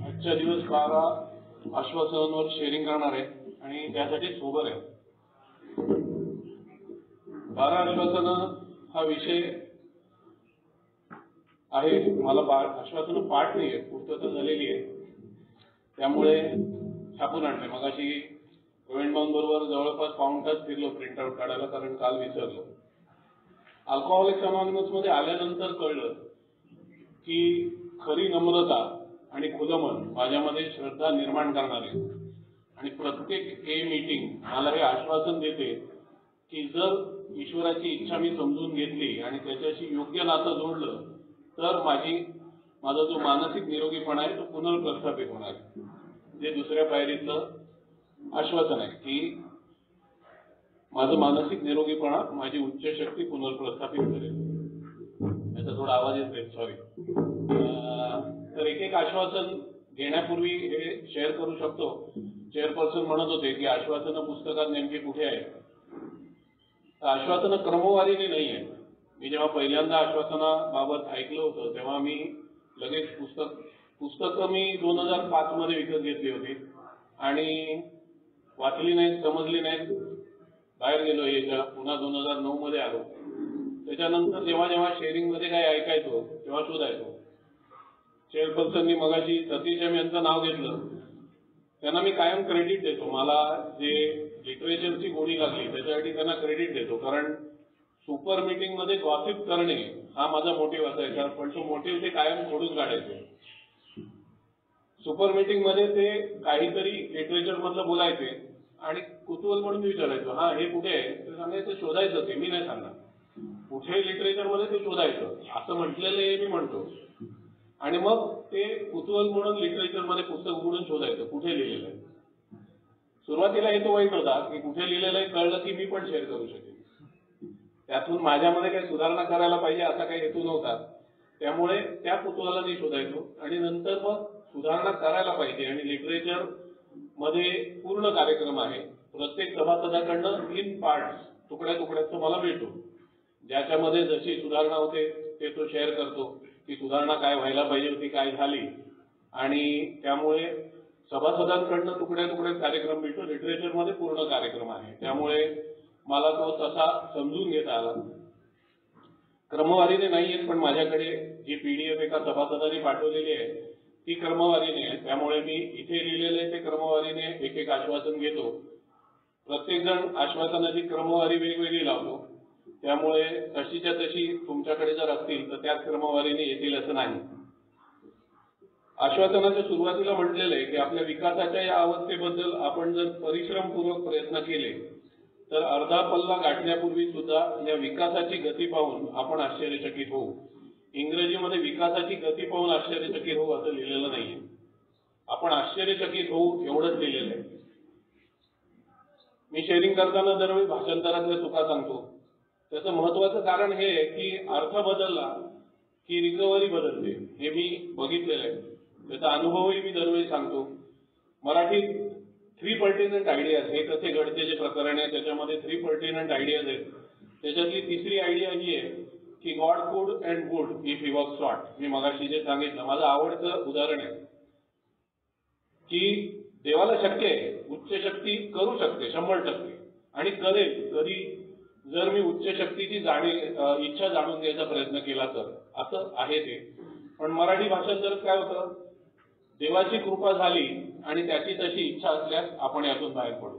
आजच्या दिवस 12 आश्वासनांवर शेअरिंग करणार आहे आणि त्यासाठी सोबर आहे. 12 आश्वासनं हा विषय आहे. मला आश्वासनं पाठ नाही आहेत, पूर्तता झालेली आहे, त्यामुळे छापून आणले. मगाशी प्रवीण भाऊंबरोबर जवळपास पाऊण तास फिरलो प्रिंटआउट काढायला, कारण काल विसरलो. अल्कोहोलिक्स अनॉनिमस मध्ये आल्यानंतर कळलं की खरी नम्रता आणि खुलं मन माझ्यामध्ये श्रद्धा निर्माण करणारे आणि प्रत्येक मीटिंग मला हे आश्वासन देते की जर ईश्वराची इच्छा मी समजून घेतली आणि त्याच्याशी योग्य नातं जोडलं तर माझा जो मानसिक निरोगीपणा आहे तो पुनर्प्रस्थापित होणार. जे दुसऱ्या पायरीतलं आश्वासन आहे की माझं मानसिक निरोगीपणा माझी उच्च शक्ती पुनर्प्रस्थापित करेल. याचा थोडा आवाज येतोय, सॉरी. तर एक आश्वासन घेण्यापूर्वी हे शेअर करू शकतो. चेअरपर्सन म्हणत होते की आश्वासनं पुस्तकात नेमकी कुठे आहे. आश्वासनं क्रमवारीने नाही आहे. मी जेव्हा पहिल्यांदा आश्वासनाबाबत ऐकलं होतं तेव्हा मी लगेच पुस्तकं मी 2005 मध्ये विकत घेतली होती आणि वाचली नाहीत, समजली नाहीत, बाहेर गेलो याच्या. पुन्हा 2009 मध्ये आलो. त्याच्यानंतर जेव्हा जेव्हा शेअरिंग मध्ये काही ऐकायचो तेव्हा शोधायचो. चेअरपर्सननी मगाशी सतीश यांचं नाव घेतलं, त्यांना मी कायम क्रेडिट देतो. मला जे लिटरेचरची गोडी लागली त्याच्यासाठी त्यांना क्रेडिट देतो, कारण सुपर मीटिंग मध्ये गॉसिप करणे हा माझा मोटिव्ह असायचा, पण तो मोटिव्ह ते कायम खोडून काढायचे. सुपर मीटिंग मध्ये ते काहीतरी लिटरेचर मधलं बोलायचे आणि कुतूहल म्हणून विचारायचो, हा हे कुठे आहे, ते सांगायचं शोधायचं. ते मी नाही सांगणार, कुठे लिटरेचर मध्ये ते शोधायचं. असं म्हटलेलं हे मी म्हणतो आणि मग ते कुतूहल म्हणून लिटरेचर मध्ये पुस्तक उघडून शोधायचं कुठे लिहिलेलं आहे. सुरुवातीला हे तो वाईट होता की कुठे लिहिलेलं आहे कळलं की मी पण शेअर करू शकेन. त्यातून माझ्यामध्ये काही सुधारणा करायला पाहिजे असा काही हेतू नव्हता. त्यामुळे त्या कुतूहलाने शोधायचो आणि नंतर मग सुधारणा करायला पाहिजे. आणि लिटरेचर मध्ये पूर्ण कार्यक्रम आहे. प्रत्येक सभासदाकडनं इन पार्ट्स, तुकड्या तुकड्याचं मला मिळतो, ज्याच्यामध्ये जशी सुधारणा होते ते तो शेअर करतो की सुधारणा काय व्हायला पाहिजे होती, काय झाली. आणि त्यामुळे सभासदांकडनं तुकड्या तुकड्यात कार्यक्रम मिळतो. लिटरेचर मध्ये पूर्ण कार्यक्रम आहे, त्यामुळे मला तो तसा समजून घेता आला. क्रमवारीने नाही आहेत, पण माझ्याकडे जी पीडीएफ एका सभासदांनी पाठवलेली आहे ती क्रमवारीने आहे. त्यामुळे मी इथे लिहिलेलं आहे ते क्रमवारीने एक आश्वासन घेतो. प्रत्येक जण आश्वासनाची क्रमवारी वेगवेगळी लावतो, त्यामुळे तशीच्या तशी तुमच्याकडे जर असतील तर त्याच क्रमवारीने येतील असं नाही. आश्वासनाच्या सुरुवातीला म्हटलेलं आहे की आपल्या विकासाच्या या अवस्थेबद्दल आपण जर परिश्रमपूर्वक प्रयत्न केले तर अर्धा पल्ला गाठण्यापूर्वी सुद्धा या विकासाची गती पाहून आपण आश्चर्यचकित होऊ. इंग्रजीमध्ये विकासाची गती पाहून आश्चर्यचकित होऊ असं लिहिलेलं नाहीये, आपण आश्चर्यचकित होऊ एवढंच लिहिलेलं आहे. मी शेअरिंग करताना दरवेळी भाषांतरातल्या चुका सांगतो. त्याचं महत्वाचं कारण हे आहे की अर्थ बदलला की रिकव्हरी बदलते, हे मी बघितलेलं आहे. त्याचा अनुभवही मी दरवेळी सांगतो. मराठीत 3 पर्टिनंट आयडियाज, हे कसे घडते जे प्रकरण आहे त्याच्यामध्ये 3 पर्टिनंट आयडियाज आहेत. त्याच्यातली तिसरी आयडिया ही आहे की God could and would if he was sought. मी मगाशी जे सांगितलं माझं आवडतं उदाहरण आहे की देवाला शक्य आहे, उच्च शक्ती करू शकते 100% आणि करेल कधी जर मी उच्च शक्तीची इच्छा जाणून घ्यायचा प्रयत्न केला तर. असं आहे ते. पण मराठी भाषांतरात काय होतं, देवाची कृपा झाली आणि त्याची तशी इच्छा असल्यास आपण यातून बाहेर पडू.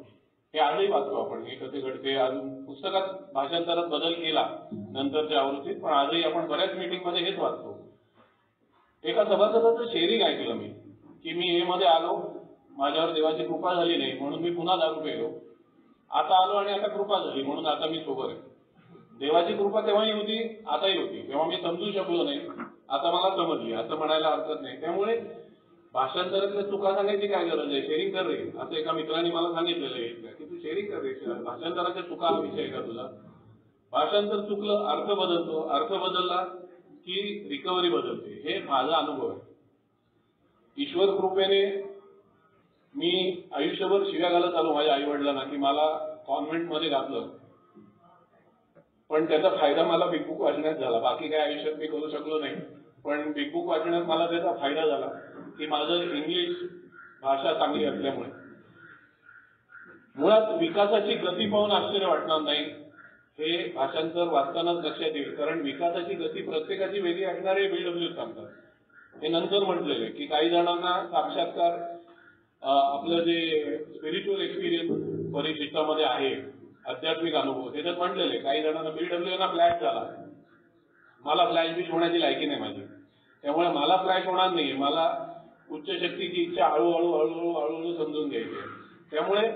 हे आजही वाचतो आपण, हे कसे घडते. अजून पुस्तकात भाषांतरात बदल केला नंतरच्या आवृत्तीत, पण आजही आपण बऱ्याच मीटिंग मध्ये हेच वाचतो. एका सभासदाचं शेअरिंग ऐकलं मी की मी हे मध्ये आलो, माझ्यावर देवाची कृपा झाली नाही म्हणून मी पुन्हा दारू पेलो. आता आलो आणि आता कृपा झाली म्हणून आता मी सोबर आहे. देवाची कृपा तेव्हाही होती, आताही होती. तेव्हा मी समजू शकलो नाही, आता मला समजली, असं म्हणायला हरकत नाही. त्यामुळे भाषांतरातल्या चुका सांगायची काय गरज आहे, शेअरिंग कर रे. असं एका मित्राने मला सांगितलेलं आहे की तू शेअरिंग कर रे, भाषांतराच्या चुका हा विषय का तुझा. भाषांतर चुकलं, अर्थ बदलतो, अर्थ बदलला की रिकव्हरी बदलते. हे माझा अनुभव आहे. ईश्वर कृपेने मी आयुष्यभर शिव्या घालत आलो माझ्या आई वडिलांना की मला कॉन्व्हेंट मध्ये घातलं, पण त्याचा फायदा मला बिगबुक वाचण्यात झाला. बाकी काय आयुष्यात मी करू शकलो नाही. पण बिग बुक वाचण्यात मला त्याचा फायदा झाला की माझं इंग्लिश भाषा चांगली असल्यामुळे मुळात विकासाची गती पाहून आश्चर्य वाटणार नाही, हे भाषांतर वाचतानाच लक्षात येईल. कारण विकासाची गती प्रत्येकाची वेगळी असणार हे BW सांगतात. हे नंतर म्हटलेले की काही जणांना साक्षात्कार आपलं जे स्पिरिच्युअल एक्सपिरियन्स परिशिष्टामध्ये आहे, आध्यात्मिक अनुभव, त्याच्यात म्हटलेले काही जणांना BW ना फ्लॅश झाला. मला फ्लॅश बिश होण्याची लायकी नाही माझी, त्यामुळे मला फ्लॅश होणार नाही. मला उच्च शक्तीची इच्छा हळूहळू हळूहळू हळूहळू समजून घ्यायची आहे. त्यामुळे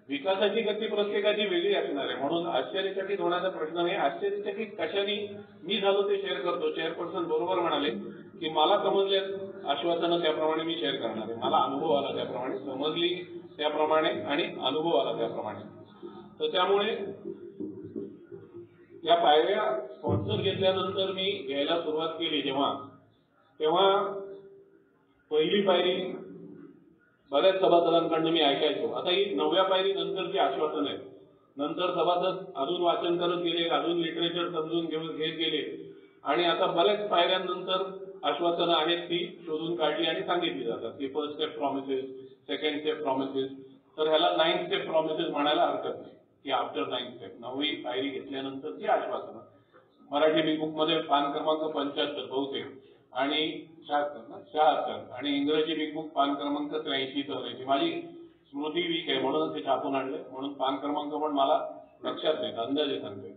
विकासाची गती प्रत्येकाची वेगळी असणार आहे. म्हणून आश्चर्यचकित होण्याचा प्रश्न नाही. आश्चर्यचकित कशाने मी झालो ते शेअर करतो. चेअरपर्सन बरोबर म्हणाले की मला समजले आश्वासनं त्याप्रमाणे मी शेअर करणार आहे. मला अनुभव आला त्याप्रमाणे, समजली त्याप्रमाणे आणि अनुभव आला त्याप्रमाणे. तर त्यामुळे या पायऱ्या स्पॉन्सर घेतल्यानंतर मी घ्यायला सुरुवात केली तेव्हा पहिली पायरी बऱ्याच सभासदांकडनं मी ऐकायचो. आता ही 9व्या पायरी नंतरची आश्वासन आहे. नंतर सभासद अजून वाचन करत गेले, अजून लिटरेचर समजून घेत गेले आणि आता बऱ्याच पायऱ्यांनंतर आश्वासनं आहेत ती शोधून काढली आणि सांगितली जातात की first step promises, second step promises. तर ह्याला 9th स्टेप प्रॉमिसेस म्हणायला हरकत नाही की आफ्टर 9th स्टेप 9वी पायरी घेतल्यानंतरची आश्वासनं. मराठी बिग बुक मध्ये पान क्रमांक 75 बहुतेक आणि 76 आणि इंग्रजी बिग बुक पान क्रमांक 83-84. माझी स्मृती वीक आहे म्हणून ते छापून आणले, म्हणून पान क्रमांक पण मला लक्षात नाही, अंदाजे सांगतोय.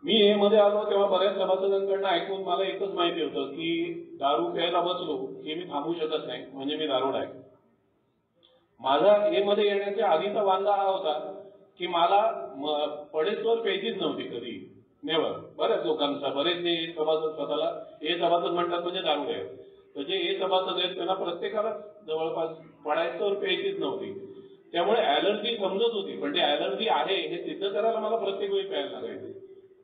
मी हे मध्ये आलो तेव्हा बऱ्याच सभासदांकडनं ऐकून मला एकच माहिती होतं की दारू प्यायला बसलो की मी थांबू शकत नाही, म्हणजे मी दारूड आहे. माझा हे मध्ये येण्याच्या आधीचा वांदा हा होता की मला पडेसवर प्यायचीच नव्हती कधी, नेवर. बऱ्याच लोकांचा, बरेच जे सभासद स्वतःला हे सभासद म्हणतात म्हणजे दारूड आहे. तर जे हे सभासद आहेत त्यांना प्रत्येकाला जवळपास पडायचं प्यायचीच नव्हती. त्यामुळे ऍलर्जी समजत होती, पण ते ऍलर्जी आहे हे सिद्ध करायला मला प्रत्येक वेळी प्यायला लागायचं.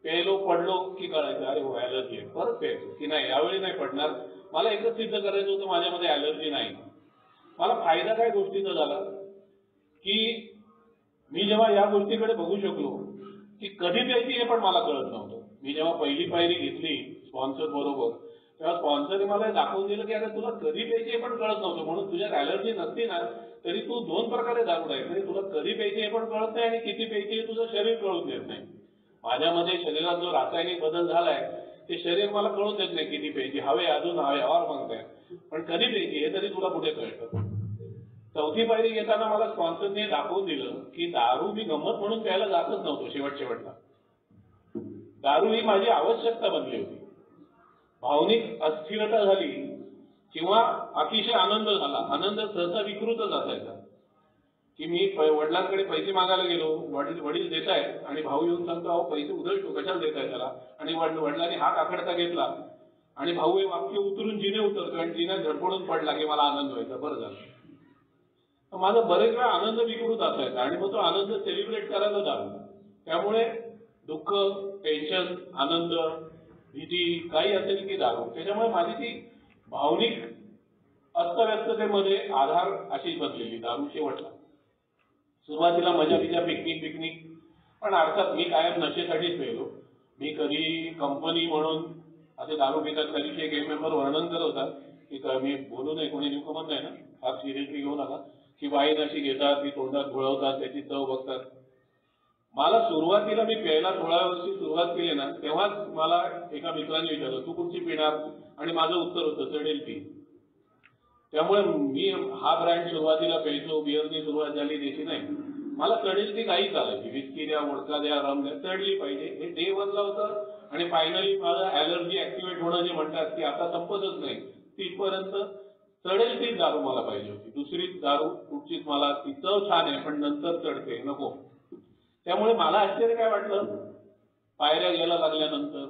प्यायलो पडलो की कळायचं अरे हो ऍलर्जी आहे, परत प्यायचो की नाही यावेळी नाही पडणार. मला एकच सिद्ध करायचं होतं माझ्यामध्ये ऍलर्जी नाही. मला फायदा काय गोष्टीचा झाला की मी जेव्हा या गोष्टीकडे बघू शकलो की कधी प्यायची हे पण मला कळत नव्हतं. मी जेव्हा पहिली पायरी घेतली स्पॉन्सर बरोबर तेव्हा स्पॉन्सरने मला दाखवून दिलं की अरे तुला कधी प्यायची हे पण कळत नव्हतं, म्हणून तुझ्यात ऍलर्जी नसती ना तरी तू 2 प्रकारे दारूड आहे. तरी तुला कधी प्यायची हे पण कळत नाही आणि किती प्यायची हे तुझं शरीर कळून देत नाही. माझ्यामध्ये शरीरात जो रासायनिक बदल झालाय ते शरीर मला कळून देत नाही किती प्यायची, हवे अजून हवे और मागताय, पण कधी प्यायची हे तरी तुला कुठे कळतं. चौथी पायरी घेताना मला स्पॉन्सरने दाखवून दिलं की दारू मी गंमत म्हणून प्यायला जातच नव्हतो. शेवटला दारू ही माझी आवश्यकता बनली होती. भावनिक अस्थिरता झाली किंवा अतिशय आनंद झाला, आनंद सहसा विकृतच असायचा की मी वडिलांकडे पैसे मागायला गेलो, वडील देत आहेत आणि भाऊ येऊन सांगतो अहो पैसे उधळतो कशाला देताय त्याला, आणि वडिलांनी हात आखडता घेतला आणि भाऊ हे वाक्य उतरून जिने उतरतो आणि जिन्यात धडपडून पडला की मला आनंद व्हायचा. बरं झालं. माझा बरेच वेळा आनंद विकृत असायचा आणि मग तो आनंद सेलिब्रेट करायला जातो. त्यामुळे दुःख, टेन्शन, आनंद, भीती काही असेल की दारू. त्याच्यामुळे माझी ती भावनिक अस्तव्यस्ततेमध्ये आधार अशीच बनलेली दारू शेवटला. सुरुवातीला मजा बिजा पिकनिक, पण अर्थात मी कायम नशेसाठीच पेलो. मी कधी कंपनी म्हणून असे दारू पितात. कधी एक मेंबर वर्णन करत होता की मी बोलू नये, कोणी न्यूकमन नाही ना, फार सिरियसली घेऊ नका, की वाईन अशी घेतात, ती तोंडात घोळवतात, त्याची चव बघतात. मला सुरुवातीला मी प्यायला 16 वर्षी सुरुवात केली ना तेव्हाच मला एका मित्राने विचारलं तू कुठची पिणार, आणि माझं उत्तर होतं चढेल ती. त्यामुळे मी हा ब्रँड सुरुवातीला प्यायचो, बिअरनी सुरुवात झाली देशी नाही. मला चढेल ती काही चालायची, विस्की द्या, वोडका द्या, रम द्या, चढली पाहिजे हे डे 1ला होतं. आणि फायनली माझं ऍलर्जी ऍक्टिव्हेट होणं जे म्हणतात की आता संपतच नाही तिथपर्यंत चढेल ती दारू मला पाहिजे होती. दुसरी दारू कुठचीच मला ती चव छान आहे पण नंतर चढते नको. त्यामुळे मला आश्चर्य काय वाटलं, पायऱ्या घ्यायला लागल्यानंतर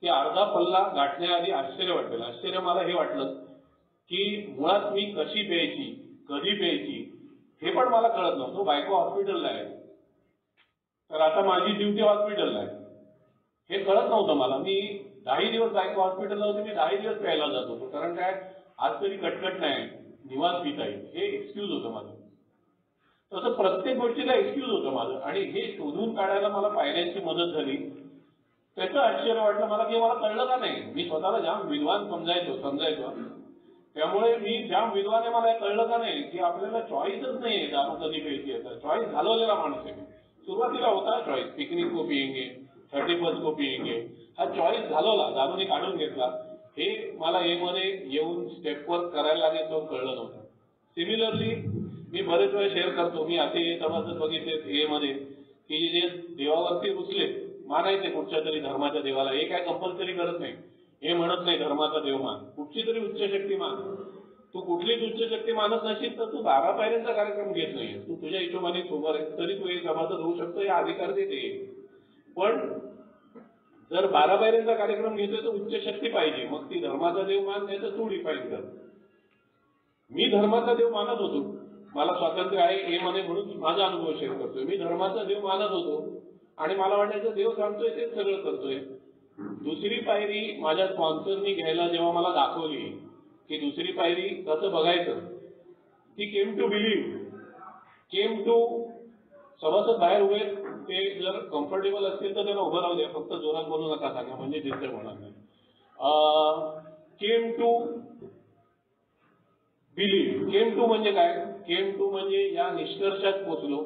की अर्धा पल्ला गाठण्याआधी आश्चर्य वाटलं. आश्चर्य मला हे वाटलं की मुळात मी कशी प्यायची, कधी प्यायची हे पण मला कळत नव्हतं. बायको हॉस्पिटलला आहे तर आता माझी ड्युटी हॉस्पिटलला आहे हे कळत नव्हतं मला. मी 10 दिवस बायको हॉस्पिटलला होती, मी 10 दिवस प्यायला जात होतो. कारण काय आज तरी कटकट नाही, निवांत पिता येईल हे एक्सक्यूज होतं माझं. तसं प्रत्येक गोष्टीला एक्सक्यूज होतं माझं आणि हे शोधून काढायला मला पायऱ्यांची मदत झाली. त्याचं आश्चर्य वाटलं मला की मला कळलं का नाही. मी स्वतःला जाम विद्वान समजायचो. त्यामुळे मी जाम विद्वान आहे, मला कळलं का नाही की आपल्याला चॉईसच नाही आहे दारू कधी प्यायची आहे. तर चॉईस घालवलेला माणूस आहे. सुरुवातीला होता चॉईस, पिकनिक को पिएंगे, 31 को पिएंगे, हा चॉईस घालवला, दारूने काढून घेतला. हे मला ए मध्ये येऊन स्टेपवर करायला लागेल तो कळलं नव्हतं. सिमिलरली मी बरेच वेळा शेअर करतो, मी असे सभासद बघितले ए मध्ये की जे देवावरती रुचले, मानायचे कुठच्या तरी धर्माच्या देवाला. हे काय कंपल्सरी करत नाही, हे म्हणत नाही धर्माचा देव मान, कुठची तरी उच्च शक्ती मान. तू कुठलीच उच्च शक्ती मानत नशील तर तू 12 पायऱ्यांचा कार्यक्रम घेत नाही. तू तुझ्या हिशोबाने सोबत आहे तरी तू एक सभासद होऊ शकतो, हे अधिकार देते. पण जर 12 पायऱ्यांचा कार्यक्रम घेतोय तर उच्च शक्ती पाहिजे. मग ती धर्माचा देव मान नाही तर तू डिफाईन कर. मी धर्माचा देव मानत होतो, मला स्वातंत्र्य आहे हे मध्ये म्हणून माझा अनुभव शेअर करतोय. मी धर्माचा देव मानत होतो आणि मला वाटायचं देव सांगतोय तेच सगळं करतोय. दुसरी पायरी माझ्या स्पॉन्सरनी घ्यायला जेव्हा मला दाखवली की दुसरी पायरी कसं बघायचं, ती केम टू सभासद बाहेर उभे, ते जर कम्फर्टेबल असतील तर त्यांना उभं राहू द्या, फक्त जोरात बोलू नका सांगा म्हणजे डिस्टर्ब होणार नाही. केम टू म्हणजे काय? केम टू म्हणजे या निष्कर्षात पोचलो.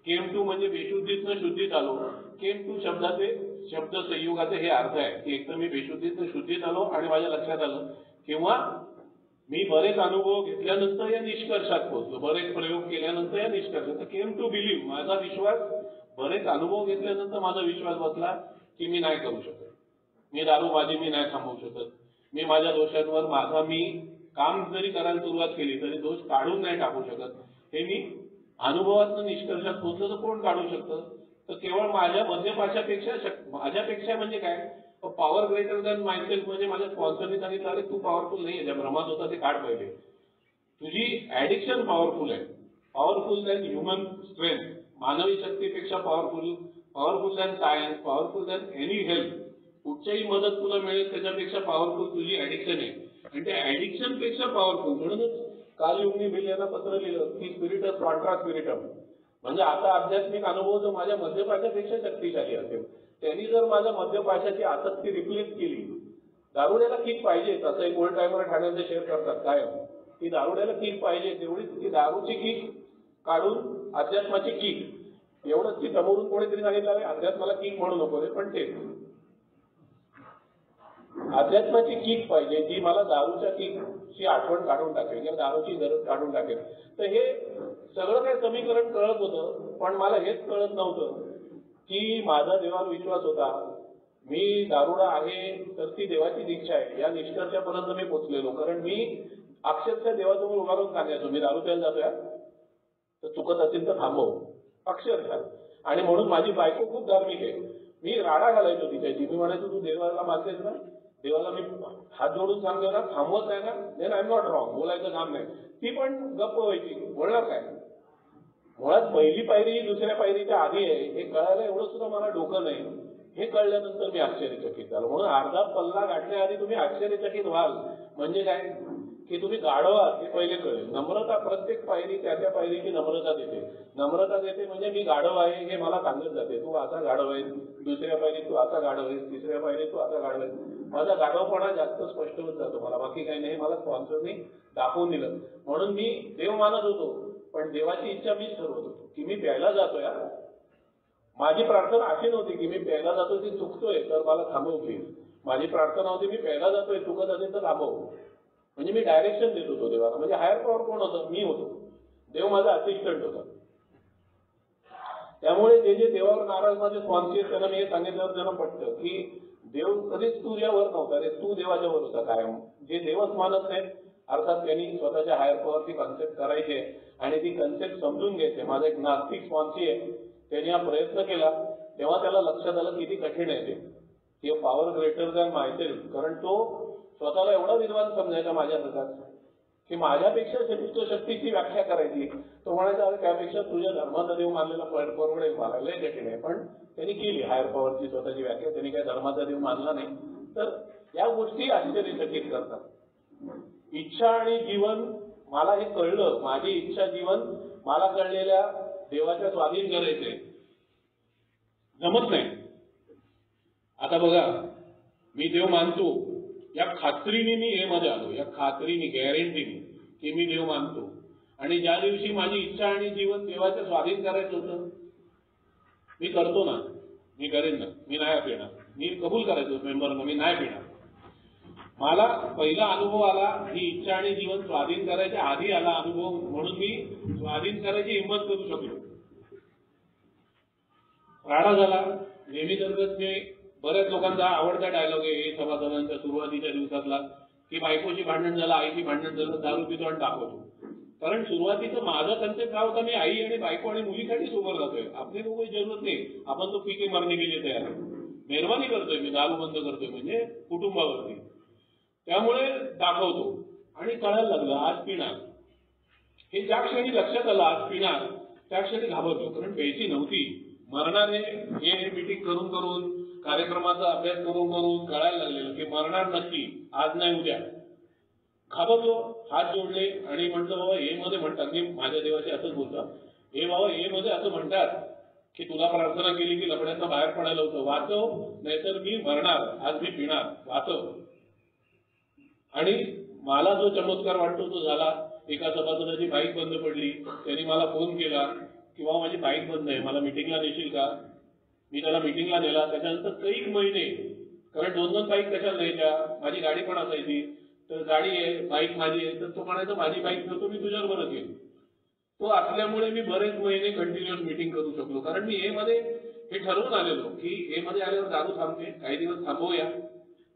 केम टू म्हणजे बेशुद्धीतनं शुद्धीत आलो. केम टू शब्दाचे शब्द संयुगाचे हे अर्थ आहे की एक तर मी बेशुद्धीतनं शुद्धीत आलो आणि माझ्या लक्षात आलं, किंवा मी बरेच अनुभव घेतल्यानंतर या निष्कर्षात पोहोचलो, बरेच प्रयोग केल्यानंतर या निष्कर्षात. केम टू बिलीव्ह, माझा विश्वास, बरेच अनुभव घेतल्यानंतर माझा विश्वास बसला की मी नाही करू शकत, मी दारूबाजी मी नाही थांबवू शकत, मी माझ्या दोषांवर माझा मी काम जरी करायला सुरुवात केली तरी दोष काढून नाही टाकू शकत. हे मी अनुभवातून निष्कर्षात पोहोचलं तर कोण काढू शकतं? तर केवळ माझ्या माझ्यापेक्षा म्हणजे काय, पॉवर ग्रेटर दॅन मायसेल्फ. म्हणजे माझ्या स्पॉन्सरनी सांगितलं अरे तू पॉवरफुल नाही आहे, ज्या भ्रमात होता ते काढ पहिले. तुझी ऍडिक्शन पॉवरफुल आहे, पॉवरफुल दॅन ह्युमन स्ट्रेंथ, मानवी शक्तीपेक्षा powerful than science, powerful than any help. कुठच्याही मदत तुला मिळेल त्याच्यापेक्षा पॉवरफुल तुझी ऍडिक्शन आहे. आणि त्या ऍडिक्शन पेक्षा पॉवरफुल, म्हणूनच काल युगनी बिल यांना पत्र लिहिलं की स्पिरिटस कॉन्ट्रा स्पिरिटम, म्हणजे आता आध्यात्मिक अनुभव जो माझ्या मद्यपाशापेक्षा शक्तिशाली असेल. त्यांनी जर माझ्या मद्यपाशाची आसक्ती रिप्लेस केली, दारुड्याला किक पाहिजे, तसं एक ओल्ड टायमर ठाण्याचे शेअर करतात काय की दारुड्याला किक पाहिजे, तेवढीच ती दारूची किक काढून अध्यात्माची किक. एवढंच की समोरून कोणीतरी सांगितलं अध्यात्माला किक म्हणू नको रे, पण ते अध्यात्माची किक पाहिजे जी मला दारूच्या किकची आठवण काढून टाकेल किंवा दारूची गरज काढून टाकेल. तर हे सगळं काही समीकरण कळत होतं, पण मला हेच कळत नव्हतं की माझा देवावर विश्वास होता, मी दारुडा आहे तर ती देवाची दीक्षा आहे, या निष्कर्षापर्यंत मी पोचलेलो. कारण मी अक्षरशः देवासमोर उभा राहून सांगायचो मी दारू प्यायला जातोय, तर चुकत असेल तर थांबव, अक्षरशः. आणि म्हणून माझी बायको खूप धार्मिक आहे, मी राडा घालायचो तिच्याची. मी म्हणायचो तू देवाला मानतेस ना, देवाला मी हात जोडून सांगतो ना, थांबवत आहे ना, then I am not wrong, बोलायचं काम नाही. ती पण गप्प व्हायची, बोलणार काय. मुळात पहिली पायरी दुसऱ्या पायरीच्या आधी आहे हे कळायला एवढं सुद्धा मला डोकं नाही. हे कळल्यानंतर मी आश्चर्यचकित झालो. म्हणून अर्धा पल्ला गाठण्याआधी तुम्ही आश्चर्यचकित व्हाल म्हणजे काय की तुम्ही गाढवा हे पहिले कळेल. नम्रता, प्रत्येक पायरी त्या पायरीची नम्रता देते म्हणजे मी गाढव आहे हे मला सांगत जाते, तू आता गाढव आहेस, दुसऱ्या पायरीत तू आता गाढव आहेस, तिसऱ्या पायरीत तू आता गाढव आहेस. माझा गाढवपणा जास्त स्पष्ट होत जातो मला, बाकी काही नाही. मला स्पॉन्सरनी दाखवून दिलं. म्हणून मी देव मानत होतो, पण देवाची इच्छा मीच ठरवत होतो की मी प्यायला जातोय. माझी प्रार्थना अशी नव्हती की मी प्यायला जातोय ती चुकतोय तर मला थांबव प्लीज. माझी प्रार्थना होती मी प्यायला जातोय, चुकत असेल तर थांबव. म्हणजे मी डायरेक्शन देत होतो देवाला. म्हणजे हायर पॉवर कोण होतं? मी होतो. देव माझा असिस्टंट होता. त्यामुळे जे देवावर नाराज माझे स्पॉन्सर त्यांना मी हे सांगितल्यावर त्यांना पटतं की देव कधीच तुझ्यावर नव्हता रे, तू देवाच्या वर होता कायम. जे देवच मानत नाहीत अर्थात त्यांनी स्वतःच्या हायर पॉवरची कन्सेप्ट करायची आणि ती कन्सेप्ट समजून घ्यायचे. माझा एक नास्तिक स्पॉन्सी आहे, त्यांनी हा प्रयत्न केला तेव्हा त्याला लक्षात आलं किती कठीण आहे ते, की पॉवर ग्रेटर दॅन मायसेल्फ. कारण तो स्वतःला एवढा विद्वान समजायचा माझ्यासारखाच की माझ्यापेक्षा शक्तीची व्याख्या करायची. तो म्हणायचा अरे त्यापेक्षा तुझ्या धर्माचा देव मानलेला परवडेल मला, लय कठीण आहे. पण त्यांनी केली हायर पॉवरची स्वतःची व्याख्या, त्यांनी काय धर्माचा देव मानला नाही. तर या गोष्टी आश्चर्यचकित करतात. इच्छा आणि जीवन, मला हे कळलं, माझी इच्छा जीवन मला कळलेल्या देवाच्या स्वाधीन करायचंय, जमत नाही. आता बघा, मी देव मानतो या खात्रीने मी ए मध्ये आलो, या खात्रीने गॅरंटीने की मी देव मानतो. आणि ज्या दिवशी माझी इच्छा आणि जीवन देवाच्या स्वाधीन करायचं होतं, मी करतो ना, मी करेन ना, मी नाही पिणार, मी कबूल करायचो मेंबरना, मी नाही पिणार. मला पहिला अनुभव आला ही इच्छा आणि जीवन स्वाधीन करायच्या आधी आला अनुभव, म्हणून मी स्वाधीन करायची हिंमत करू शकलो. राडा झाला नेहमी तरच. मी बऱ्याच लोकांचा आवडता डायलॉग आहे सभासदांच्या सुरुवातीच्या दिवसातला, की बायकोशी भांडण झालं, आईशी भांडण झालं, दारू पितो आणि दाखवतो. कारण सुरुवातीचं माझं कन्सेप्ट काय होता, मी आई आणि बायको आणि मुलीसाठी सोबत राहतोय, आपली काही जरूरत नाही, आपण तो पिके मरणे गेले तयार आहे, मेहरबानी करतोय, मी दारू बंद करतोय म्हणजे कुटुंबावरती. त्यामुळे दाखवतो. आणि कळायला लागलं आज पिणार, हे ज्या क्षणी लक्षात आलं आज पिणार, त्या क्षणी घाबरलो, कारण प्यायची नव्हती. मरणार हे मीटिंग करून करून, कार्यक्रमाचा अभ्यास करून करून कळायला लागलेलं की मरणार नक्की, आज नाही उद्या. घाबरलो, हात जोडले आणि म्हटलं बाबा हे मध्ये म्हणतात, मी माझ्या देवाशी असंच बोलतात, हे बाबा हे मध्ये असं म्हणतात की तुला प्रार्थना केली की लफड्यातनं बाहेर पडायला होतं, वाचव, नाहीतर मी मरणार, आज मी पिणार, वाचव. आणि मला जो चमत्कार वाटतो तो झाला. एका सभासदाची बाईक बंद पडली, त्यांनी मला फोन केला की बाबा माझी बाईक बंद आहे, मला मिटिंगला नेशील का. मी त्याला मिटिंगला नेला. त्याच्यानंतर कैक महिने, कारण 2-2 बाईक कशाला न्यायच्या, माझी गाडी पण असायची, तर गाडी आहे, बाईक माझी आहे, तर तो म्हणायचा माझी बाईक ठेवतो, मी तुझ्याबरोबरच येईल. तो असल्यामुळे मी बरेच महिने कंटिन्युअस मिटिंग करू शकलो. कारण मी ए मध्ये हे ठरवून आलेलो की ए मध्ये आल्यावर दारू थांबते, काही दिवस थांबवूया,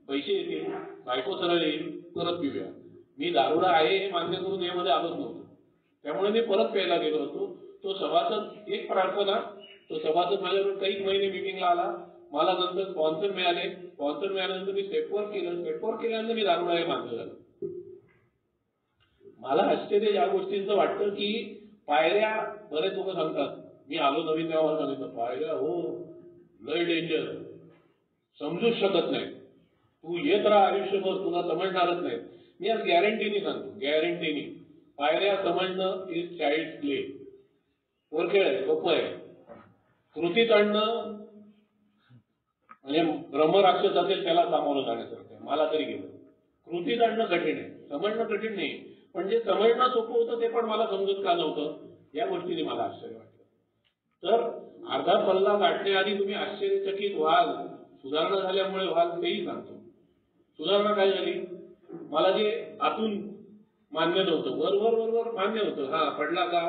पैसे येतील, बायको सरळ येईल, परत पिऊया. मी दारुडा आहे हे मान्य करून ए मध्ये आलोच नव्हतो. त्यामुळे मी परत प्यायला गेलो होतो. तो सभासद, एक प्रार्थना, तो सभासद माझ्याबरोबर काही महिने मिटिंगला आला. मला नंतर स्पॉन्सर मिळाले. स्पॉन्सर मिळाल्यानंतर मी स्टेपवर केलं. स्टेपवर केल्यानंतर मी दारुडा हे मान्य झालं. मला आश्चर्य या गोष्टींचं वाटतं की पायऱ्या, बरेच लोक सांगतात, मी आलो नवीन तेव्हा मला सांगितलं पायऱ्या हो लय डेंजर, समजूच शकत नाही, तू येत राहा आयुष्यभर, तुला समजणारच नाही. मी आज गॅरंटीने सांगतो, गॅरंटीने पायऱ्या समजणं इज चाइल्ड प्ले, वरखेळ आहे, सोपं आहे. कृतीत आणणं म्हणजे ब्रह्मराक्षस असेल त्याला सामोरं जाण्यासारखं आहे, मला तरी गेलं. कृतीत आणणं कठीण आहे, समजणं कठीण नाही. पण जे समजणं सोपं होतं ते पण मला समजत का नव्हतं, या गोष्टीने मला आश्चर्य वाटलं. तर अर्धा पल्ला गाठण्याआधी तुम्ही आश्चर्यचकित व्हाल, सुधारणा झाल्यामुळे व्हाल, तेही सांगतो. सुधारणा काय झाली, मला जे आतून मान्य नव्हतं, वर वर वर वर मान्य होतं, हा पडला का,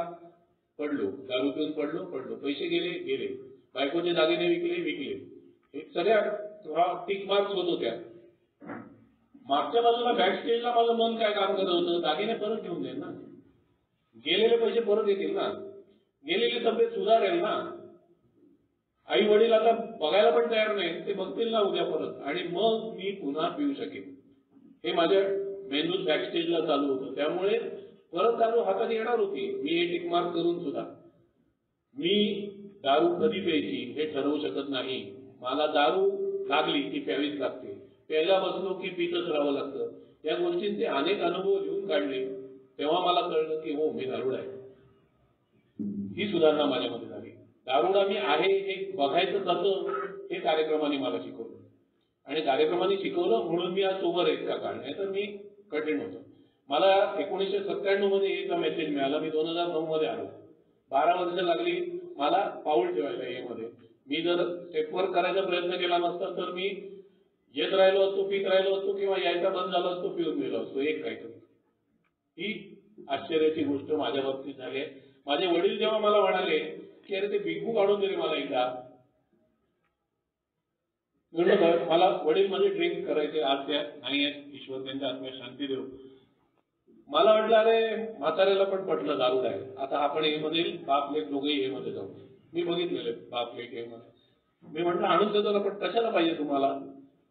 पडलो, दारू पिऊन पडलो, पैसे गेले, बायकोचे दागिने विकले, हे सगळ्या टिक मार्क्स होत होत्या. मागच्या बाजूला बॅक स्टेजला माझं मन काय काम करत होतं, दागिने परत घेऊन जाईल ना, गेलेले पैसे परत येतील ना, गेलेली तब्येत सुधारेल ना, आई वडील आता बघायला पण तयार नाही, ते बघतील ना उद्या परत, आणि मग मी पुन्हा पिऊ शकेन. हे माझ्या मेंदूत बॅक स्टेजला चालू होतं. त्यामुळे परत दारू हातात येणार होती. मी हे टिक मार्क करून सुद्धा मी दारू कधी प्यायची हे ठरवू शकत नाही. मला दारू लागली की प्यावीच लागते, प्यायला बसलो की पितच राहावं लागतं. या गोष्टींचे अनेक अनुभव लिहून काढले, तेव्हा मला कळलं की हो मी दारुडा आहे. ही सुधारणा माझ्यामध्ये झाली. दारुडा मी आहे हे बघायचं कसं, हे कार्यक्रमाने मला शिकवलं. आणि कार्यक्रमाने शिकवलं म्हणून मी आज सोबर आहे का काळ, नाही तर मी कठीण होतो. मला 1997 मध्ये एक मेसेज मिळाला, मी 2009 मध्ये आलो, 12 वर्ष लागली मला पाऊल ठेवायला ए मध्ये. मी जर स्टेपवर करायचा प्रयत्न केला नसता तर मी येत राहिलो असतो, पीत राहिलो असतो, किंवा यायचा बंद झालो असतो, पिऊन गेलो असतो, एक काहीतरी. ही आश्चर्याची गोष्ट माझ्या बाबतीत झाली आहे. माझे वडील जेव्हा मला म्हणाले की अरे ते बिगू काढून दिले मला एकदा, मला वडील म्हणजे ड्रिंक करायचे, आज त्या नाही आहेत, ईश्वर त्यांच्या आत्म्यात शांती देव. मला वाटलं अरे म्हाताऱ्याला पण पटलं दारू आहे, आता आपण ए मध्ये बाप लेक दोघेही ए मध्ये जाऊ. मी बघितलेले बाप लेक ए मध्ये. मी म्हटलं आणून देतो ना, पण कशाला पाहिजे तुम्हाला.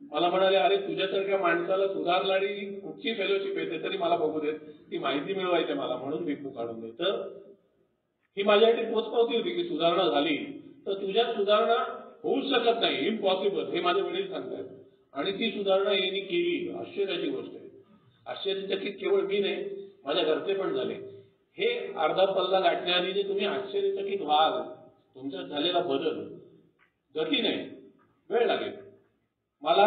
मला म्हणाले अरे तुझ्यासारख्या माणसाला सुधारणारी कुठची फेलोशिप येते तरी मला बघू देत, ती माहिती मिळवायची मला, म्हणून मी काढून देत. तर ही माझ्यासाठी पोचपावती होती की सुधारणा झाली तर तुझ्यात सुधारणा होऊ शकत नाही, इम्पॉसिबल, हे माझे वडील सांगतात. आणि ती सुधारणा यांनी केली, आश्चर्याची गोष्ट आहे. आश्चर्यचकित केवळ मी नाही, माझ्या घरचे पण झाले. हे अर्धा पल्ला गाठण्याआधी जे तुम्ही आश्चर्यचकित व्हाल, तुमच्यात झालेला बदल गती नाही, वेळ लागेल. मला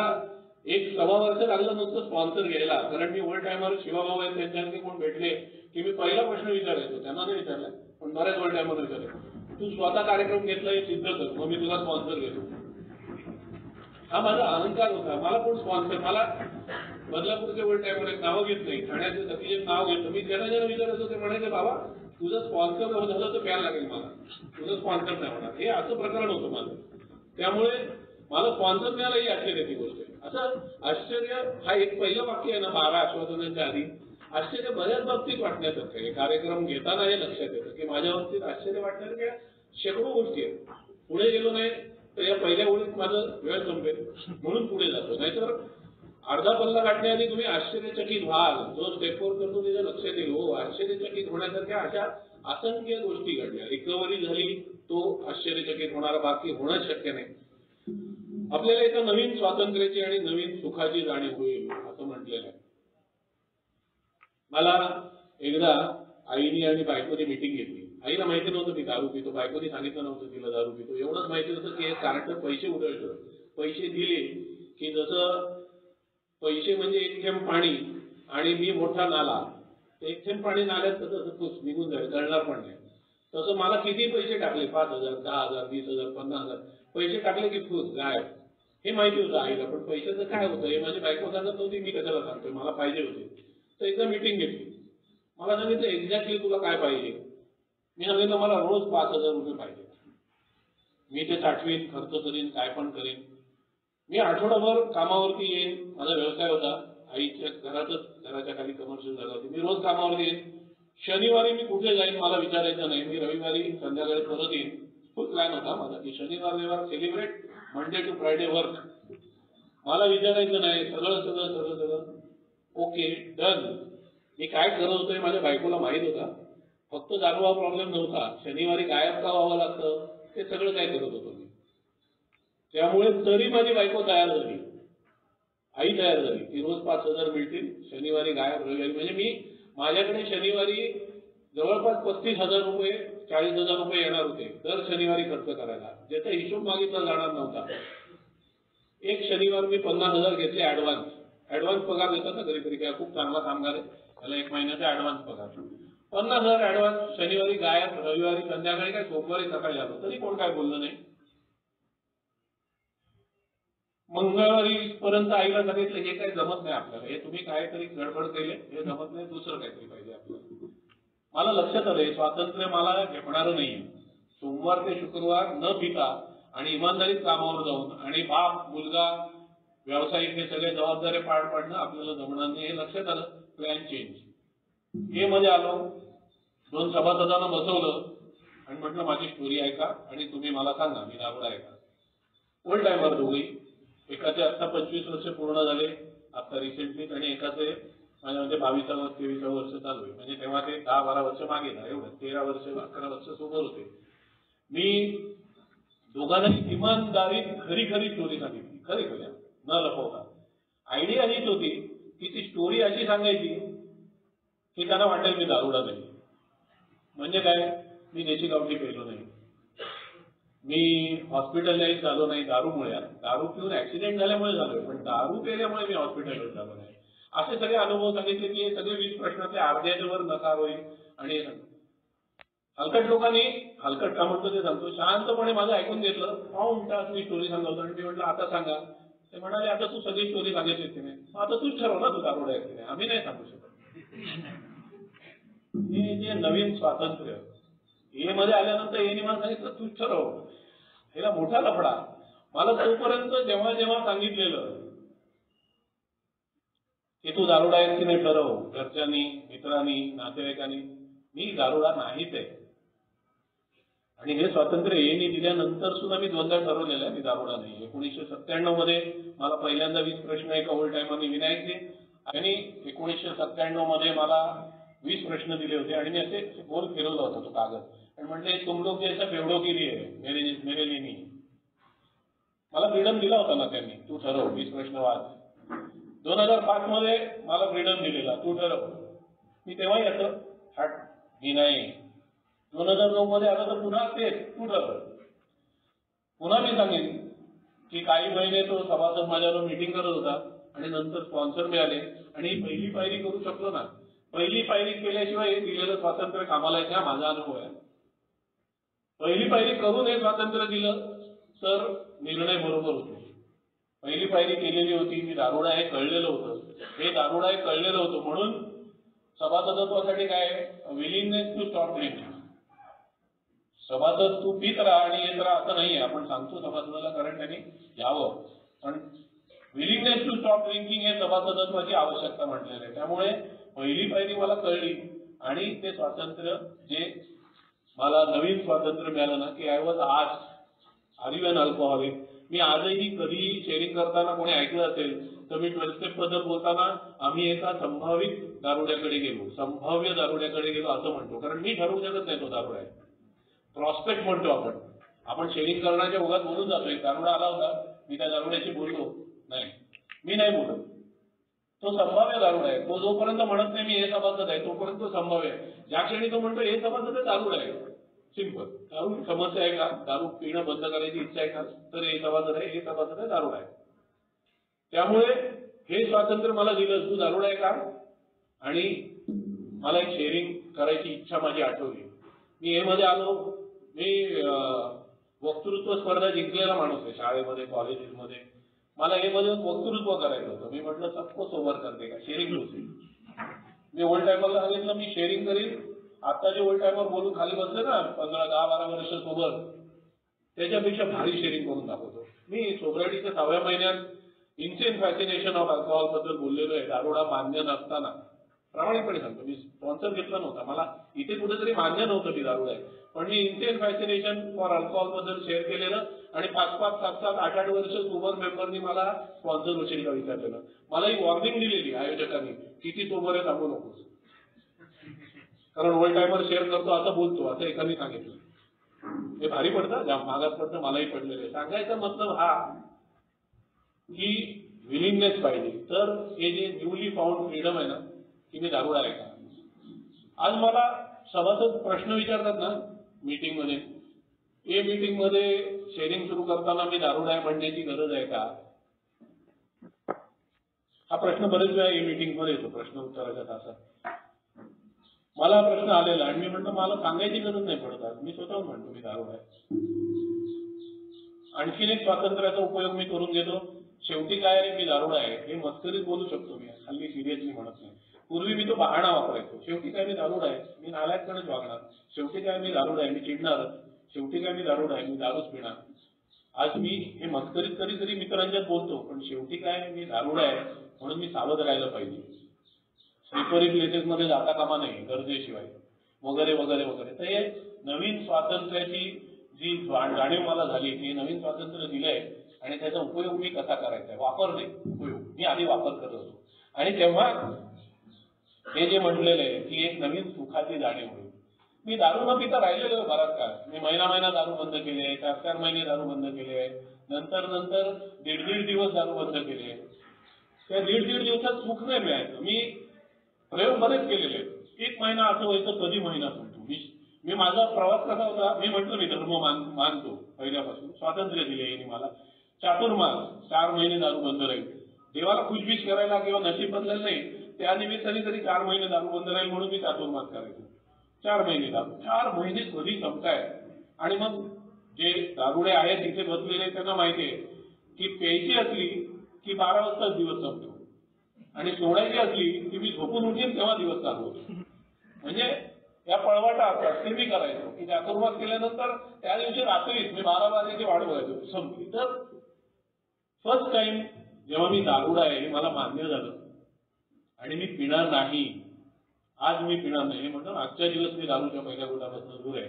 एक सव्वा वर्ष लागलं नुसतं स्पॉन्सर घ्यायला, कारण मी ओल्ड टायमर शिवाभाऊ आहेत त्यांच्याकडे कोण भेटले की मी पहिला प्रश्न विचारायचो, त्यांना नाही विचारला पण बऱ्याच ओल्ड टायमर विचारायचो, तू स्वतः कार्यक्रम घेतला हे सिद्ध कर मग मी तुला स्पॉन्सर घेतो. हा माझा अहंकार होता. मला कोण स्पॉन्सर, मला बदलापूरचे ओल्ड टायमर एक नावं घेत नाही, ठाण्याचे सतीश नाव घेतो मी, ज्यांना ज्यांना विचारायचो ते म्हणायचे बाबा तुझं स्पॉन्सर झालं तर प्यायला लागेल मला, तुझं स्पॉन्सर नाही होणार. हे असं प्रकरण होतं माझं. त्यामुळे मला स्पॉन्सर मिळाला ही आश्चर्याची गोष्ट आहे. असं आश्चर्य हा एक पहिलं वाक्य आहे ना 12 आश्वासनांच्या आधी, आश्चर्य बऱ्याच बाबतीत वाटण्यासारखं आहे. कार्यक्रम घेताना हे लक्षात येतं की माझ्या बाबतीत आश्चर्य वाटण्यासारख्या शेकडो गोष्टी आहेत. पुढे गेलो नाही तर या पहिल्या ओळीत माझं वेळ संपेल म्हणून पुढे जातो, नाहीतर अर्धा पल्ला गाठण्याआधी तुम्ही आश्चर्यचकित व्हाल. जो स्टेपवर करतो त्याच्या लक्षात येईल हो आश्चर्यचकित होण्यासारख्या अशा असंख्य गोष्टी घडल्या. रिकव्हरी झाली तो आश्चर्यचकित होणारा, बाकी होणंच शक्य नाही. आपल्याला एका नवीन स्वातंत्र्याची आणि नवीन सुखाची जाणीव होईल असं म्हटलेलं आहे. मला एकदा आईने आणि बायकोनी मिटिंग घेतली. आईला माहिती नव्हतं मी दारू पितो, बायकोनी सांगितलं नव्हतं तिला दारू पितो. एवढंच माहिती होतं की कारण पैसे उधळतो, पैसे दिले की जसं पैसे म्हणजे एक थेंब पाणी आणि मी मोठा नाला, एक थेंब पाणी नाल्यात तसं निघून जाईल, कळणार पण नाही. तसं मला किती पैसे टाकले 5,000 10,000 20,000 50,000 पैसे टाकले की फुस गायब. हे माहिती होतं आईला, पण पैशाचं काय होतं हे माझी बायको सांगत नव्हती, मी कशाला सांगतोय, मला पाहिजे होते. तर एकदा मिटिंग घेतली, मला सांगितलं एक्झॅक्टली तुला काय पाहिजे. मी सांगितलं मला रोज 5,000 रुपये पाहिजे, मी ते साठवीन, खर्च करीन, काय पण करीन. मी आठवडाभर कामावरती येईन, माझा व्यवसाय होता आईच्या घराच्या खाली कमर्शियल झाला होती. मी रोज कामावर येईन, शनिवारी मी कुठे जाईन मला विचारायचं नाही, मी रविवारी संध्याकाळी परत येईन. खूप प्लॅन होता माझा की शनिवार रविवार celebrate, Monday to Friday work. मला विचारायचं नाही, सगळं सगळं सगळं सगळं ओके डन. मी काय करत होतो माझ्या बायकोला माहित होता, फक्त दारूचा प्रॉब्लेम नव्हता, शनिवारी गायब का व्हावं लागतं ते सगळं काय करत होतो मी. त्यामुळे तरी माझी बायको तयार झाली, आई तयार झाली की रोज 5,000 मिळतील, शनिवारी गायब, रविवारी. म्हणजे मी माझ्याकडे शनिवारी जवळपास 35,000 रुपये 40,000 रुपये येणार होते दर शनिवारी खर्च करायला, ज्याचा हिशोब मागितला जाणार नव्हता. एक शनिवार मी 50,000 घेतले ऍडव्हान्स पगार देतात ना कधी कधी, काय खूप चांगला कामगार आहे त्याला 1 महिन्याचा ऍडव्हान्स पगार. 50,000 ऍडव्हान्स, शनिवारी गायब, रविवारी संध्याकाळी काय सोमवारी सकाळी आलो, तरी कोण काय बोललं नाही. मंगळवारी पर्यंत आईला सांगितलं हे काही जमत नाही आपल्याला, हे तुम्ही काहीतरी गडबड केले, हे जमत नाही, दुसरं काहीतरी पाहिजे आपल्याला. मला लक्षात आलंय स्वातंत्र्य मला घेणारं नाहीये. सोमवार ते शुक्रवार न पिता आणि इमानदारीत कामावर जाऊन आणि बाप मुलगा व्यावसायिक हे सगळे जबाबदारी पार पाडणं आपल्याला जमणार नाही हे लक्षात आलं. Plan change. हे मध्ये आलो, 2 सभासदांना बसवलं आणि म्हटलं माझी स्टोरी ऐका आणि तुम्ही मला सांगा मी दारूड आहे का. ओल्ड टायमर दोघी, एकाचे आता 25 वर्ष पूर्ण झाले आता रिसेंटली, आणि एकाचे माझ्यामध्ये 22 23 वर्ष चालू आहे. म्हणजे तेव्हा ते 10-12 वर्ष मागे ना, एवढं 13 वर्ष 11 वर्ष सोबत होते. मी दोघांनाही इमानदारीत खरी स्टोरी सांगितली, खरी न लपवता. आयडिया हीच होती की ती स्टोरी अशी सांगायची की त्यांना वाटेल मी दारुडा नाही. म्हणजे काय, मी देशी गावठी पेलो नाही, मी हॉस्पिटलाइज झालो नाही दारूमुळे, दारू पिऊन ऍक्सिडेंट झाल्यामुळे झालोय, पण दारू पेल्यामुळे मी हॉस्पिटलाइज झालो नाही. असे सगळे अनुभव सांगितले की हे सगळे 20 प्रश्नातले अर्ध्याच्या वर नकार होईल. आणि हलकट लोकांनी, हलकट का म्हणतो ते सांगतो, शांतपणे माझं ऐकून घेतलं, पाऊण तास मी स्टोरी सांगतो आणि मी म्हटलं आता सांगा. ते म्हणाले आता तू सगळी स्टोरी सांगायची की नाही, आता तूच ठरव ना तू दारुडा आहे की नाही, आम्ही नाही सांगू शकत. हे जे नवीन स्वातंत्र्य हे मध्ये आल्यानंतर हे मला सांगितलं तूच ठरव, याला मोठा लफडा. मला तोपर्यंत जेव्हा जेव्हा सांगितलेलं की तू दारुडा आहे की नाही ठरव, घरच्यांनी, मित्रांनी, नातेवाईकांनी, मी दारुडा नाहीच आहे. आणि हे स्वातंत्र्य यांनी दिल्यानंतर सुद्धा मी दोनदा ठरवलेलं आहे मी दारुडा नाही. 1997 मध्ये मला पहिल्यांदा 20 प्रश्न एका ओल्ड टायमरनी विनायकने, आणि 1997 मध्ये मला 20 प्रश्न दिले होते आणि मी असे गोल फिरवला होता तो कागद आणि म्हटले तुम लोग जैसा बेवडो के लिए मेरे लिए नहीं. मला फ्रीडम दिला होता ना त्यांनी, तू ठरव 20 प्रश्न वाच. 2005 मध्ये मला फ्रीडम दिलेला, तू ठरव. मी तेव्हाही असं हट मी नाही. 2009 मध्ये आलं तर पुन्हा तेच, तू ठरव. पुन्हा मी सांगेन की काही महिने तो सभासद माझ्यावर मीटिंग करत होता आणि नंतर स्पॉन्सर मिळाले आणि ही पहिली पायरी करू शकलो ना. पहिली पायरी केल्याशिवाय हे दिलेलं स्वातंत्र्य कामाला येते, हा माझा अनुभव आहे. पहिली पायरी करून हे स्वातंत्र्य दिलं तर निर्णय बरोबर होतो. पहिली पायरी केलेली होती, मी दारुडा हे कळलेलं होतं, हे दारुडा हे कळलेलं होतं म्हणून सभासदत्वासाठी काय विलिंगनेस टू स्टॉप ड्रिंकिंग. सभासद तू पीत राहा आणि येत राहा असं नाहीये, आपण सांगतो सभासदाला कारण त्यांनी यावं, पण विलिंगनेस टू स्टॉप ड्रिंकिंग हे सभासदत्वाची आवश्यकता म्हटलेली आहे. त्यामुळे पहिली पायरी मला कळली आणि ते स्वातंत्र्य जे मला नवीन स्वातंत्र्य मिळालं ना, की आय वॉज आज आर यू एन अल्कोहॉलिक. मी आजही कधी शेअरिंग करताना कोणी ऐकलं असेल तर मी 12 स्टेप बद्दल बोलताना आम्ही एका संभावित दारुड्याकडे गेलो, संभाव्य दारुड्याकडे गेलो असं म्हणतो, कारण मी ठरवू शकत नाही तो दारुडा आहे. प्रॉस्पेक्ट म्हणतो आपण शेअरिंग करण्याच्या ओघात बोलून जातोय. दारुडा आला होता, मी त्या दारुड्याशी बोललो नाही, मी नाही बोलत. तो संभाव्य दारुडा आहे. तो जोपर्यंत म्हणत नाही मी हे सभासद आहे तोपर्यंत तो संभाव्य आहे. ज्या क्षणी तो म्हणतो हे सभासद आहे दारुडा आहे. सिंपल. दारू समस्या आहे का, दारू पिणं बंद करायची इच्छा आहे का, तर हे सभासद आहे, हे सभासद आहे, दारुडा आहे. त्यामुळे हे स्वातंत्र्य मला दिलं, तू दारुडा आहे का, आणि मला एक शेअरिंग करायची इच्छा माझी आठवली. मी हे मध्ये आलो, मी वक्तृत्व स्पर्धा जिंकलेला माणूस आहे शाळेमध्ये कॉलेजेसमध्ये. मला हे मध्ये वक्तृत्व करायचं होतं. मी म्हटलं सबको सोबर करते का, शेअरिंग होती. मी ओल्ड टायमरला सांगितलं मी शेअरिंग करीन. आता जे ओल्ड टायमर बोलून खाली बसले ना 15-10-12 वर्ष सोबत, त्याच्यापेक्षा भारी शेअरिंग करून दाखवतो. मी सोबरायटीच्या 6व्या महिन्यात इन्सेन फॅसिनेशन ऑफ अल्कोहॉल बद्दल बोललेलो आहे, दारुडा मान्य नसताना. प्रामाणिकपणे सांगतो, मी स्पॉन्सर घेतला नव्हता, मला इथे कुठेतरी मान्य नव्हतं की दारुडा आहे, पण मी इन्सेन फॅसिनेशन फॉर अल्कोहॉल बद्दल शेअर केलेलं आणि 5-5, 7-7, 8-8 वर्ष सोबर मेंबरनी मला स्पॉन्सर होशील का विचारलेलं. मला एक वॉर्निंग दिलेली आयोजकांनी, किती सोबर आहे सांगू नकोस, कारण ओल्ड टायमर शेअर करतो असं बोलतो, असं एकाने सांगितलं. हे भारी पडतं, मागात पडतं, मलाही पडलेलं आहे. सांगायचा मतलब हा की विलिंगनेस पाहिजे. तर हे जे न्यूली फाउंड फ्रीडम आहे ना, की मी दारुडा आहे का. आज मला सभासद प्रश्न विचारतात ना मीटिंग मध्ये, हे मीटिंग मध्ये शेअरिंग सुरू करताना मी दारुडा आहे म्हणण्याची गरज आहे का, हा प्रश्न बरेच वेळा या मीटिंग मध्ये येतो प्रश्न उत्तराच्या तासात. मला हा प्रश्न आलेला आणि मी म्हणतो मला सांगायची गरज नाही पडत, आज मी स्वतःहून म्हणतो मी दारुडा आहे. आणखीन एक स्वातंत्र्याचा उपयोग मी करून घेतो. शेवटी काय आहे, मी दारुडा आहे हे मस्करीत बोलू शकतो, मी हल्ली सिरियसली म्हणत नाही. पूर्वी मी तो बहाणा वापरायचो, शेवटी काय मी दारुडा आहे, मी नालायकपणेच वागणार. शेवटी काय मी दारुडा आहे, मी चिडणार. शेवटी काय मी दारुडा आहे, मी दारूच पिणार. आज मी हे मस्करीत कधीतरी मित्रांच्यात बोलतो, पण शेवटी काय मी दारुडा आहे म्हणून मी सावध राहायला पाहिजे. स्लिपरी प्लेसेस मध्ये जाता कामा नाही गरजेशिवाय, वगैरे वगैरे वगैरे. तर हे नवीन स्वातंत्र्याची जी जाणीव मला झाली, ती नवीन स्वातंत्र्य दिलंय आणि त्याचा उपयोग मी कसा करायचा, वापर नाही उपयोग, मी आधी वापर करत होतो. आणि तेव्हा हे जे म्हटलेलं आहे की एक नवीन सुखाची जाणीव होईल. मी दारू न पिता राहिलेलो आहे बराच काळ. मी महिना दारू बंद केले, 4-4 महिने दारू बंद केले, नंतर 1.5 दिवस दारू बंद केले. त्या 1.5 दिवसात सुख नाही मिळायचं. मी प्रयोग बरेच केलेले आहेत. 1 महिना असं व्हायचं कधी महिना संपतो. मी माझा प्रवास कसा होता, मी म्हटलं मी धर्म मानतो पहिल्यापासून, स्वातंत्र्य दिले यांनी मला. चातुर्मास 4 महिने दारू बंद राहील. देवाला खुशबीश करायला किंवा नशीब बदलेल नाही, त्या निमित्ताने तरी 4 महिने दारू बंद राहील म्हणून मी चातुर्मास करायचो. 4 महिने दारू, 4 महिने कधी संपताय. आणि मग जे दारुडे आहेत तिथे बसलेले त्यांना माहिती आहे की प्यायची असली की 12 वाजता दिवस संपतो आणि सोडायची असली की मी झोपून उठेन तेव्हा दिवस चालू होतो. म्हणजे या पळवाटा असतात ते मी करायचो की चातुर्मास केल्यानंतर त्या दिवशी रात्रीच मी 12 वाजेची वाट बघायचो संपली. तर फर्स्ट टाइम जेव्हा मी दारुडा आहे हे मला मान्य झालं आणि मी पिणार नाही, आज मी पिणार नाही, हे म्हणतो आजच्या दिवस मी दारूच्या पहिल्या गुटापासून दूर आहे,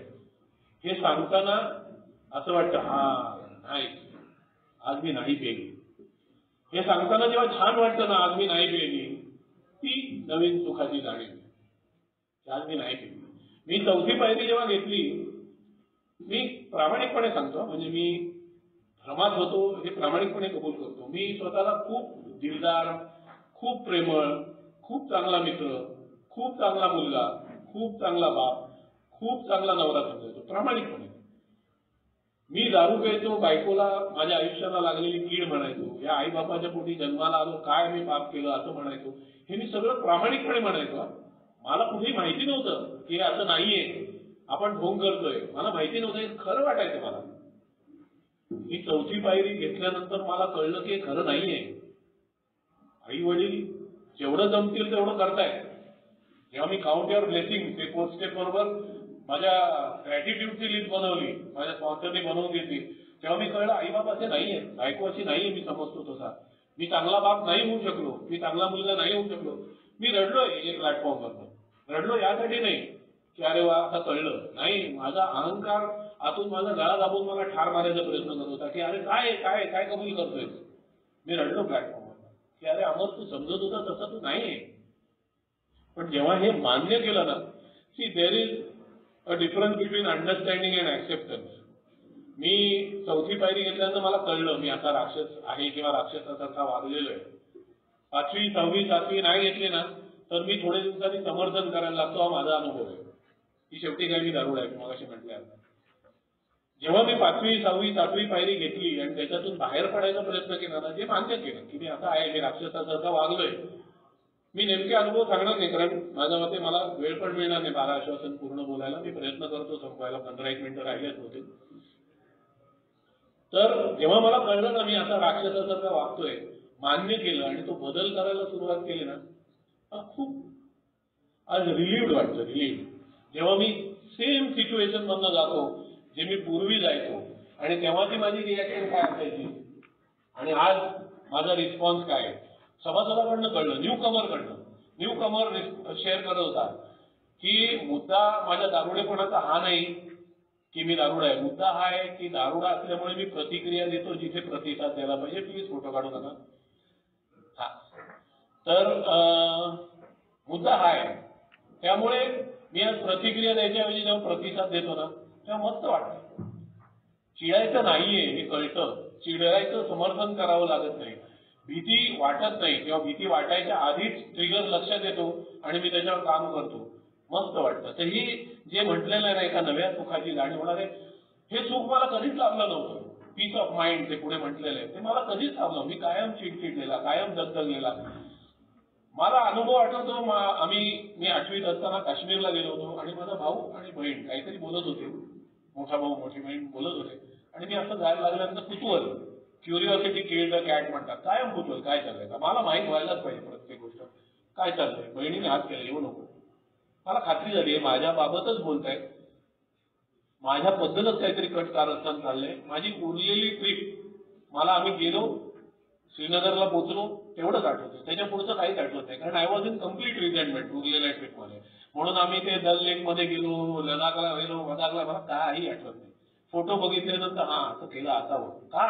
हे सांगताना असं वाटतं हा नाही आज मी नाही पेली. हे सांगताना जेव्हा छान वाटतं ना आज मी नाही पेली, ती नवीन सुखाची जाणीव आज मी नाही पेली. मी 4थी पायरी जेव्हा घेतली, मी प्रामाणिकपणे सांगतो, म्हणजे मी भ्रमात होतो हे प्रामाणिकपणे कबूल करतो. मी स्वतःला खूप दिलदार, खूप प्रेमळ, खूप चांगला मित्र, खूप चांगला मुलगा, खूप चांगला बाप, खूप चांगला नवरा समजायचो प्रामाणिकपणे. मी दारू प्यायचो, बायकोला माझ्या आयुष्याला लागलेली कीड म्हणायचो, या आई बापाच्या पोटी जन्माला आलो, काय मी पाप केलं असं म्हणायचो. हे मी सगळं प्रामाणिकपणे म्हणायचो. मला कुठेही माहिती नव्हतं की असं नाहीये, आपण ढोंग करतोय. मला माहिती नव्हतं, हे खरं वाटायचं मला. ही चौथी पायरी घेतल्यानंतर मला कळलं की हे खरं नाहीये. आई वडील जेवढं जमतील तेवढं करतायत. जेव्हा मी काउंट युअर ब्लेसिंग ते 4 स्टेप बरोबर माझ्या ग्रॅटिट्यूडची लिस्ट बनवली, माझ्या स्पॉन्सरने बनवून घेतली, तेव्हा मी कळलं आई बाबाचे नाहीये, बायको अशी नाहीये मी समजतो तसा. मी चांगला बाप नाही होऊ शकलो, मी चांगला मुलगा नाही होऊ शकलो. मी रडलोय एक प्लॅटफॉर्मवर. रडलो यासाठी नाही की अरे वा आता कळलं, नाही, माझा अहंकार आतून माझा गळा दाबून मला ठार मारायचा प्रयत्न करत होता की अरे काय काय काय कबूल करतोय. मी रडलो प्लॅटफॉर्मवर की अरे अमर, तू समजत होता तसं तू नाहीये. पण जेव्हा हे मान्य केलं ना, see there is a difference between understanding and acceptance. मी चौथी पायरी घेतल्यानंतर मला कळलं मी आता राक्षस आहे किंवा राक्षसासारखा वागलेलो आहे. 5वी 6वी 7वी नाही घेतली ना तर मी थोड्या दिवसांनी समर्थन करायला लागतो. हा माझा अनुभव आहे की शेवटी काय मी दारुड आहे, मगाशी म्हटलं. जेव्हा मी 5वी 6वी 7वी पायरी घेतली आणि त्याच्यातून बाहेर पडायचा प्रयत्न केला ना, जे मान्य केलं की मी आता आहे, मी राक्षसासारखा वागलोय. मी नेमके अनुभव सांगणार नाही, कारण माझ्या मते मला वेळ पण मिळणार नाही 12 आश्वासन पूर्ण बोलायला. मी प्रयत्न करतो संपवायला, 15-1 मिनिटं राहिलेच होते. तर जेव्हा मला कळलं ना मी आता राक्षसासारखा वागतोय, मान्य केलं आणि तो बदल करायला सुरुवात केली ना, खूप आज रिलीव्ड वाटतं. रिलीव्ड जेव्हा मी सेम सिच्युएशन मधनं जातो जे मी पूर्वी जायचो, आणि तेव्हाची माझी रिॲक्शन काय असायची आणि आज माझा रिस्पॉन्स काय. सभासदाकडनं कळलं, न्यू कमर शेअर करत होता की मुद्दा माझ्या दारुडेपणाचा हा नाही की मी दारुडा आहे. मुद्दा हा आहे की दारुडा असल्यामुळे मी प्रतिक्रिया देतो जिथे प्रतिसाद द्यायला पाहिजे. प्लीज फोटो काढू नका. हा, तर मुद्दा हा आहे. त्यामुळे मी आज प्रतिक्रिया द्यायच्याऐवजी जेव्हा प्रतिसाद देतो ना तेव्हा मस्त वाटतं. चिडायचं नाहीये हे कळतं, चिडायचं समर्थन करावं लागत नाही, भीती वाटत नाही किंवा भीती वाटायच्या आधीच ट्रिगर लक्षात येतो आणि मी त्याच्यावर काम करतो. मस्त वाटतं. तर ही जे म्हटलेलं आहे ना एका नव्या सुखाची जाणीव होणार आहे, हे सुख मला कधीच लाभलं नव्हतं. पीस ऑफ माइंड ते पुढे म्हटलेलं आहे ते मला कधीच लाभलं. मी कायम चिडचिडलेला, कायम दगदगलेला. मला अनुभव आठवतो, मी 8वीत असताना काश्मीरला गेलो होतो आणि माझा भाऊ आणि बहीण काहीतरी बोलत होते. मोठा भाऊ मोठी बहीण बोलत होते आणि मी असं जायला लागल्यानंतर कुतूहल, क्युरिओसिटी किल्ड द कॅट म्हणतात, कायम कुतूहल काय चाललंय का, मला माहीत व्हायलाच पाहिजे प्रत्येक गोष्ट काय चाललंय. बहिणीने हात केला, येऊ नको. मला खात्री झाली माझ्या बाबतच बोलतायत, माझ्या बद्दलच काहीतरी कट कारस्थान चाललंय. माझी उरलेली ट्रिप, आम्ही गेलो श्रीनगरला पोहोचलो तेवढंच आठवतं, त्याच्या पुढचं काहीच आठवत नाही, कारण आय वॉज इन कम्प्लीट रिझेंटमेंट उरलेल्या ट्रिपमध्ये. म्हणून आम्ही ते दल लेक मध्ये गेलो, लडाखला गेलो, लडाखला मला काही आठवत नाही. फोटो बघितल्यानंतर हा असं केलं असावं का,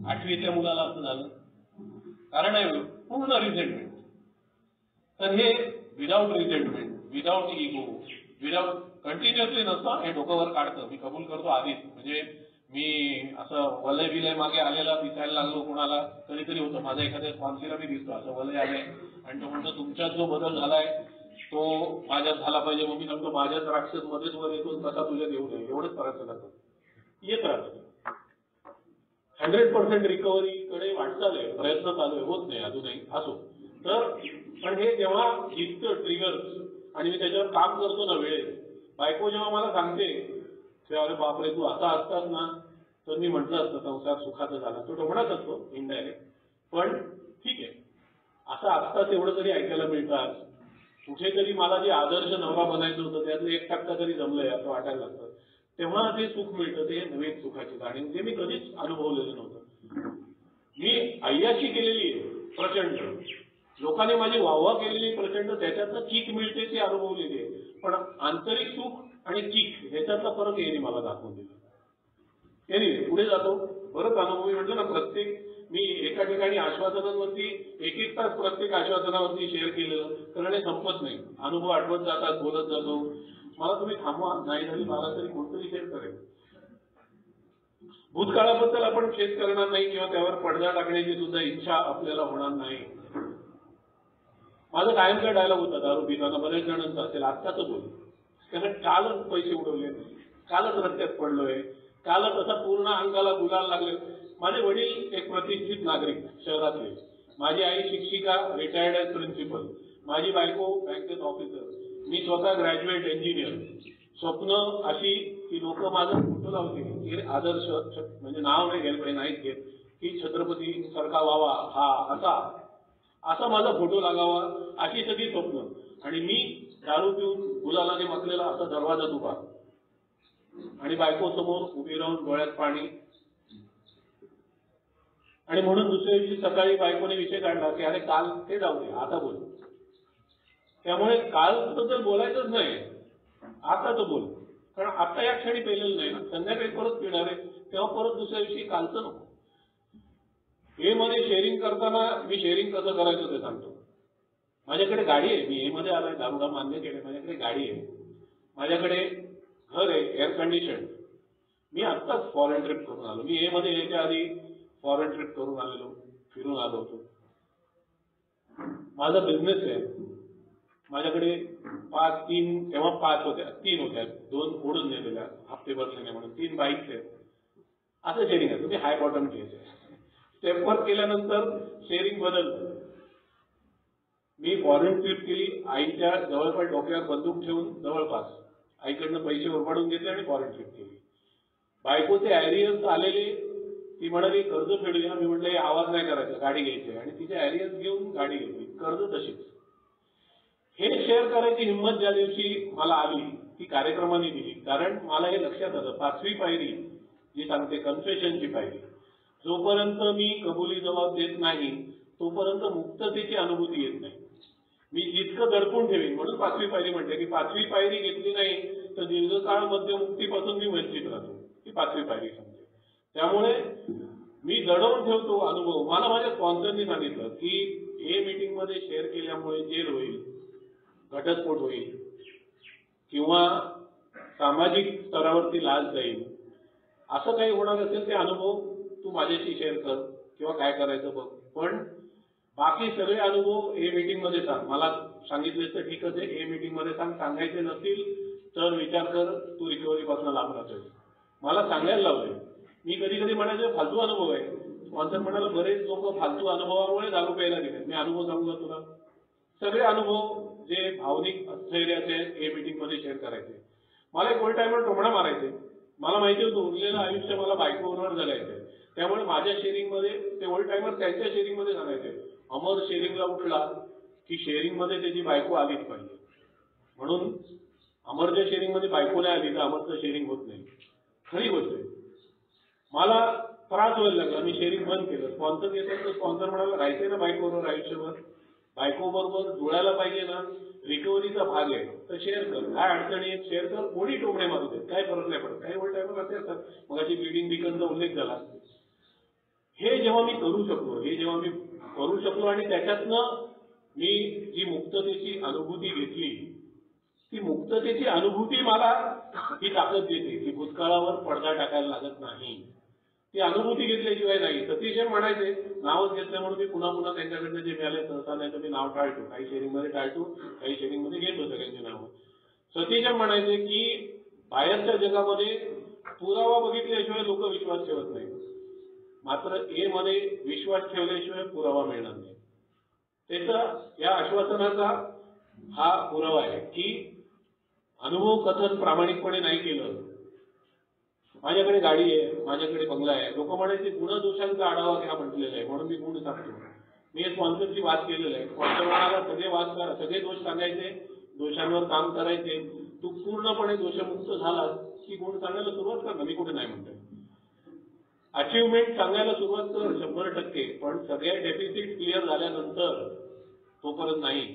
8वीतल्या मुलाला असं झालं, कारण आहे पूर्ण रिझेंटमेंट. तर हे without रिझेंटमेंट, without ego, without continuously नसतं, हे डोकं वर काढतं. मी कबूल करतो आधीच, म्हणजे मी असं वलय विलय मागे आलेला दिसायला लागलो कोणाला कधीतरी होतं. माझा एखाद्या स्पॉन्सरला मी दिसतो असं वलय आलंय आणि तो म्हणतो तुमच्यात जो बदल झालाय तो माझ्यात झाला पाहिजे. मग मी सांगतो माझ्याच राक्षस मध्येच वर येतो तसा तुझ्यात येऊ नये, एवढंच करायचं जातं. येत राहतं. 100% रिकव्हरी कडे वाटचाल आहे, प्रयत्न चालू आहे, होत नाही अजूनही असो. तर पण हे जेव्हा इतकं ट्रिगर्स आणि मी त्याच्यावर काम करतो ना वेळेत, बायको जेव्हा मला सांगते अरे बापरे तू असा असतास ना, तर मी म्हटलं असतं संसार सुखाचा झाला. तो टोमणाच असतो इनडायरेक्ट, पण ठीक आहे असं असताच एवढं तरी ऐकायला मिळतात. कुठेतरी मला जे आदर्श नवरा बनायचं होतं त्यातलं 1% तरी जमलंय असं वाटायला लागतं. तेव्हा जे सुख मिळतं ते नवीन सुखाची जाणीव, जे मी कधीच अनुभवलेलं नव्हतं. मी अय्याशी केलेली आहे प्रचंड, लोकांनी माझी वाहवा केलेली प्रचंड, त्याच्यातनं किक मिळते ती अनुभवलेली आहे. पण आंतरिक सुख आणि किक ह्याच्यातला फरक यांनी मला दाखवून दिला. एनिवे पुढे जातो. बरंच अनुभव मी म्हटलं ना, प्रत्येक मी एका ठिकाणी आश्वासनांवरती 1-1 तास प्रत्येक आश्वासनावरती शेअर केलेलं, कारण हे संपत नाही. अनुभव आठवत जातात, बोलत जातो. मला तुम्ही थांबवा, नाही झाली मला तरी कोणतरी शेअर करेल. भूतकाळाबद्दल आपण शेअर करणार नाही किंवा त्यावर पडदा टाकण्याची सुद्धा इच्छा आपल्याला होणार नाही. माझा कायमचा डायलॉग होता दारू पिताना, बऱ्याच जणांचा असेल, आत्ताच बोल, कारण कालच पैसे उडवले, कालच रस्त्यात पडलोय, कालच असा पूर्ण अंगाला गुलाल लागले. माझे वडील एक प्रतिष्ठित नागरिक शहरातले, माझी आई शिक्षिका रिटायर्ड एज प्रिन्सिपल, माझी बायको बँकेत ऑफिसर, मी स्वतः ग्रॅज्युएट इंजिनियर. स्वप्न अशी की लोक माझा फोटो लावतील की आदर्श, म्हणजे नाव नाही घ्यायला पाहिजे, नाहीच घेत, की छत्रपती सारखा व्हावा हा असा माझा फोटो लागावा, अशी सगळी स्वप्न. आणि मी दारू पिऊन गुलालाने माखलेला असा दरवाजात उभा आणि बायको समोर उभी राहून डोळ्यात पाणी. आणि म्हणून दुसऱ्या दिवशी सकाळी बायकोने विषय काढला की अरे काल ते जाऊ दे, आता बोल. त्यामुळे कालचं तर बोलायचंच नाही, आता तर बोल. कारण आता या क्षणी पेलेलं नाही ना, संध्याकाळी परत पिणार आहे, तेव्हा परत दुसऱ्या दिवशी कालचं नको. हे मध्ये शेअरिंग करताना मी शेअरिंग कसं करायचं ते सांगतो. माझ्याकडे गाडी आहे, मी हे मध्ये आलाय, दारुडा मान्य केले, माझ्याकडे गाडी आहे, माझ्याकडे घर आहे एअर कंडिशन. मी आत्ताच फॉरेन ट्रिप करून आलो, मी हे मध्ये यायच्या आधी फॉरेन ट्रिप करून आलेलो, फिरून आलो होतो. माझा बिझनेस आहे, माझ्याकडे तेव्हा 5 होत्या, 3 होत्या, 2 ओढून नेलेल्या हप्ते भरले नाही म्हणून, 3 बाईक्स आहेत. असं शेअरिंग आहे. तुम्ही हाय बॉटम केस आहे. स्टेपवर केल्यानंतर शेअरिंग बदलतं. मी फॉरेन ट्रिप केली, आईच्या जवळपास डोक्यावर बंदूक ठेवून जवळपास आईकडनं पैसे उरपाडून घेतले आणि फॉरेन ट्रिप केली. बायकोचे ॲरियर्स आलेले, ती म्हणाली कर्ज फेडूया. मी म्हटलं आवाज नाही करायचा, गाडी घ्यायची. आणि तिचे ॲरियर्स घेऊन गाडी घेतली, कर्ज तशीच. हे शेअर करायची हिंमत ज्या दिवशी मला आली ती कार्यक्रमाने दिली. कारण मला हे लक्षात आलं, 5वी पायरी जी सांगते कन्फेशनची पायरी, जोपर्यंत मी कबुली जबाब देत नाही तोपर्यंत मुक्ततेची अनुभूती येत नाही. मी जितकं दडपून ठेवीन, म्हणून 5वी पायरी म्हणते की 5वी पायरी घेतली नाही तर दीर्घकाळ मध्यमुक्तीपासून मी वंचित राहतो. ही 5वी पायरी सांगते. त्यामुळे मी दडवून ठेवतो अनुभव. मला माझ्या स्पॉन्सरनी सांगितलं की ए मीटिंग मध्ये शेअर केल्यामुळे जेल होईल, घटस्फोट होईल किंवा सामाजिक स्तरावरती लाज जाईल, असं काही होणार असेल ते अनुभव तू माझ्याशी शेअर कर किंवा काय करायचं बघ, पण बाकी सगळे अनुभव ए मीटिंग मध्ये सांग. मला सांगितले तर ठीकच आहे, ए मीटिंग मध्ये सांग. सांगायचे नसतील तर विचार कर, तू रिकव्हरी पासून लांब राहतोय. मला सांगायला लावले. मी कधी कधी म्हणायचे फालतू अनुभव आहे. स्पॉन्सर म्हणाला बरेच लोक फालतू अनुभवामुळे दारू प्यायला गेले. मी अनुभव सांगू का तुला? सगळे अनुभव जे भावनिक स्थैर्याचे ए मीटिंग मध्ये शेअर करायचे. मला एक ओल्ड टायमर टोमणा मारायचे. मला माहिती होतं उरलेलं आयुष्य मला बायकोवर जगायचंय. त्यामुळे माझ्या शेअरिंग मध्ये ते ओल्ड टायमर त्यांच्या शेअरिंग मध्ये सांगायचे, अमर शेअरिंगला उठला की शेअरिंग मध्ये त्याची बायको आलीच पाहिजे. म्हणून अमरच्या शेअरिंग मध्ये बायको नाही आली तर अमरचं शेअरिंग होत नाही. खरी गोष्ट आहे. मला त्रास व्हायला लागला, मी शेअरिंग बंद केलं. स्पॉन्सर घेतलं तर स्पॉन्सर म्हणाला राहायचंय ना बायकोबरोबर आयुष्यभर, बायको बरोबर जुळायला पाहिजे ना, रिकव्हरीचा भाग आहे तर शेअर कर. काय अडचणी आहेत शेअर कर, कोणी टोमणे मारू देत, काय फरक नाही पडत. काही ओल्ड टायमर असे असतात. मग अशी बिल्डिंग बिकनचा उल्लेख झाला. हे जेव्हा मी करू शकलो आणि त्याच्यातनं मी जी मुक्ततेची अनुभूती घेतली, ती मुक्ततेची अनुभूती मला ही ताकद देते की भूतकाळावर पडदा टाकायला लागत नाही. ती अनुभूती घेतल्याशिवाय नाही. सतीश म्हणायचे नावच घेतलं म्हणून मी पुन्हा पुन्हा त्यांच्याकडनं जे मिळाले सहसा नाही तर मी नाव टाळतो. काही शेअरिंग मध्ये टाळतो, काही शेअरिंग मध्ये घेतो सगळ्यांची नावं. सतीश म्हणायचे की बाहेरच्या जगामध्ये पुरावा बघितल्याशिवाय लोक विश्वास ठेवत नाही, मात्र ए मध्ये विश्वास ठेवल्याशिवाय पुरावा मिळणार नाही. त्याचा या आश्वासनाचा हा पुरावा आहे की अनुभव कथन प्रामाणिकपणे नाही केलं. माझ्याकडे गाडी आहे, माझ्याकडे बंगला आहे. लोक म्हणायचे गुणदोषांचा आढावा घ्या म्हटलेला आहे म्हणून मी गुण सांगतो. मी स्पॉन्सरची वाद केलेला आहे. स्पॉन्सर म्हणाला सगळे वाद करा, सगळे दोष सांगायचे, दोषांवर काम करायचे. तू पूर्णपणे दोषमुक्त झाला की गुण सांगायला सुरुवात कर ना, मी कुठे नाही म्हणतोय. अचिव्हमेंट सांगायला सुरुवात कर 100%, पण सगळ्या डेफिसिट क्लिअर झाल्यानंतर तोपर्यंत नाही.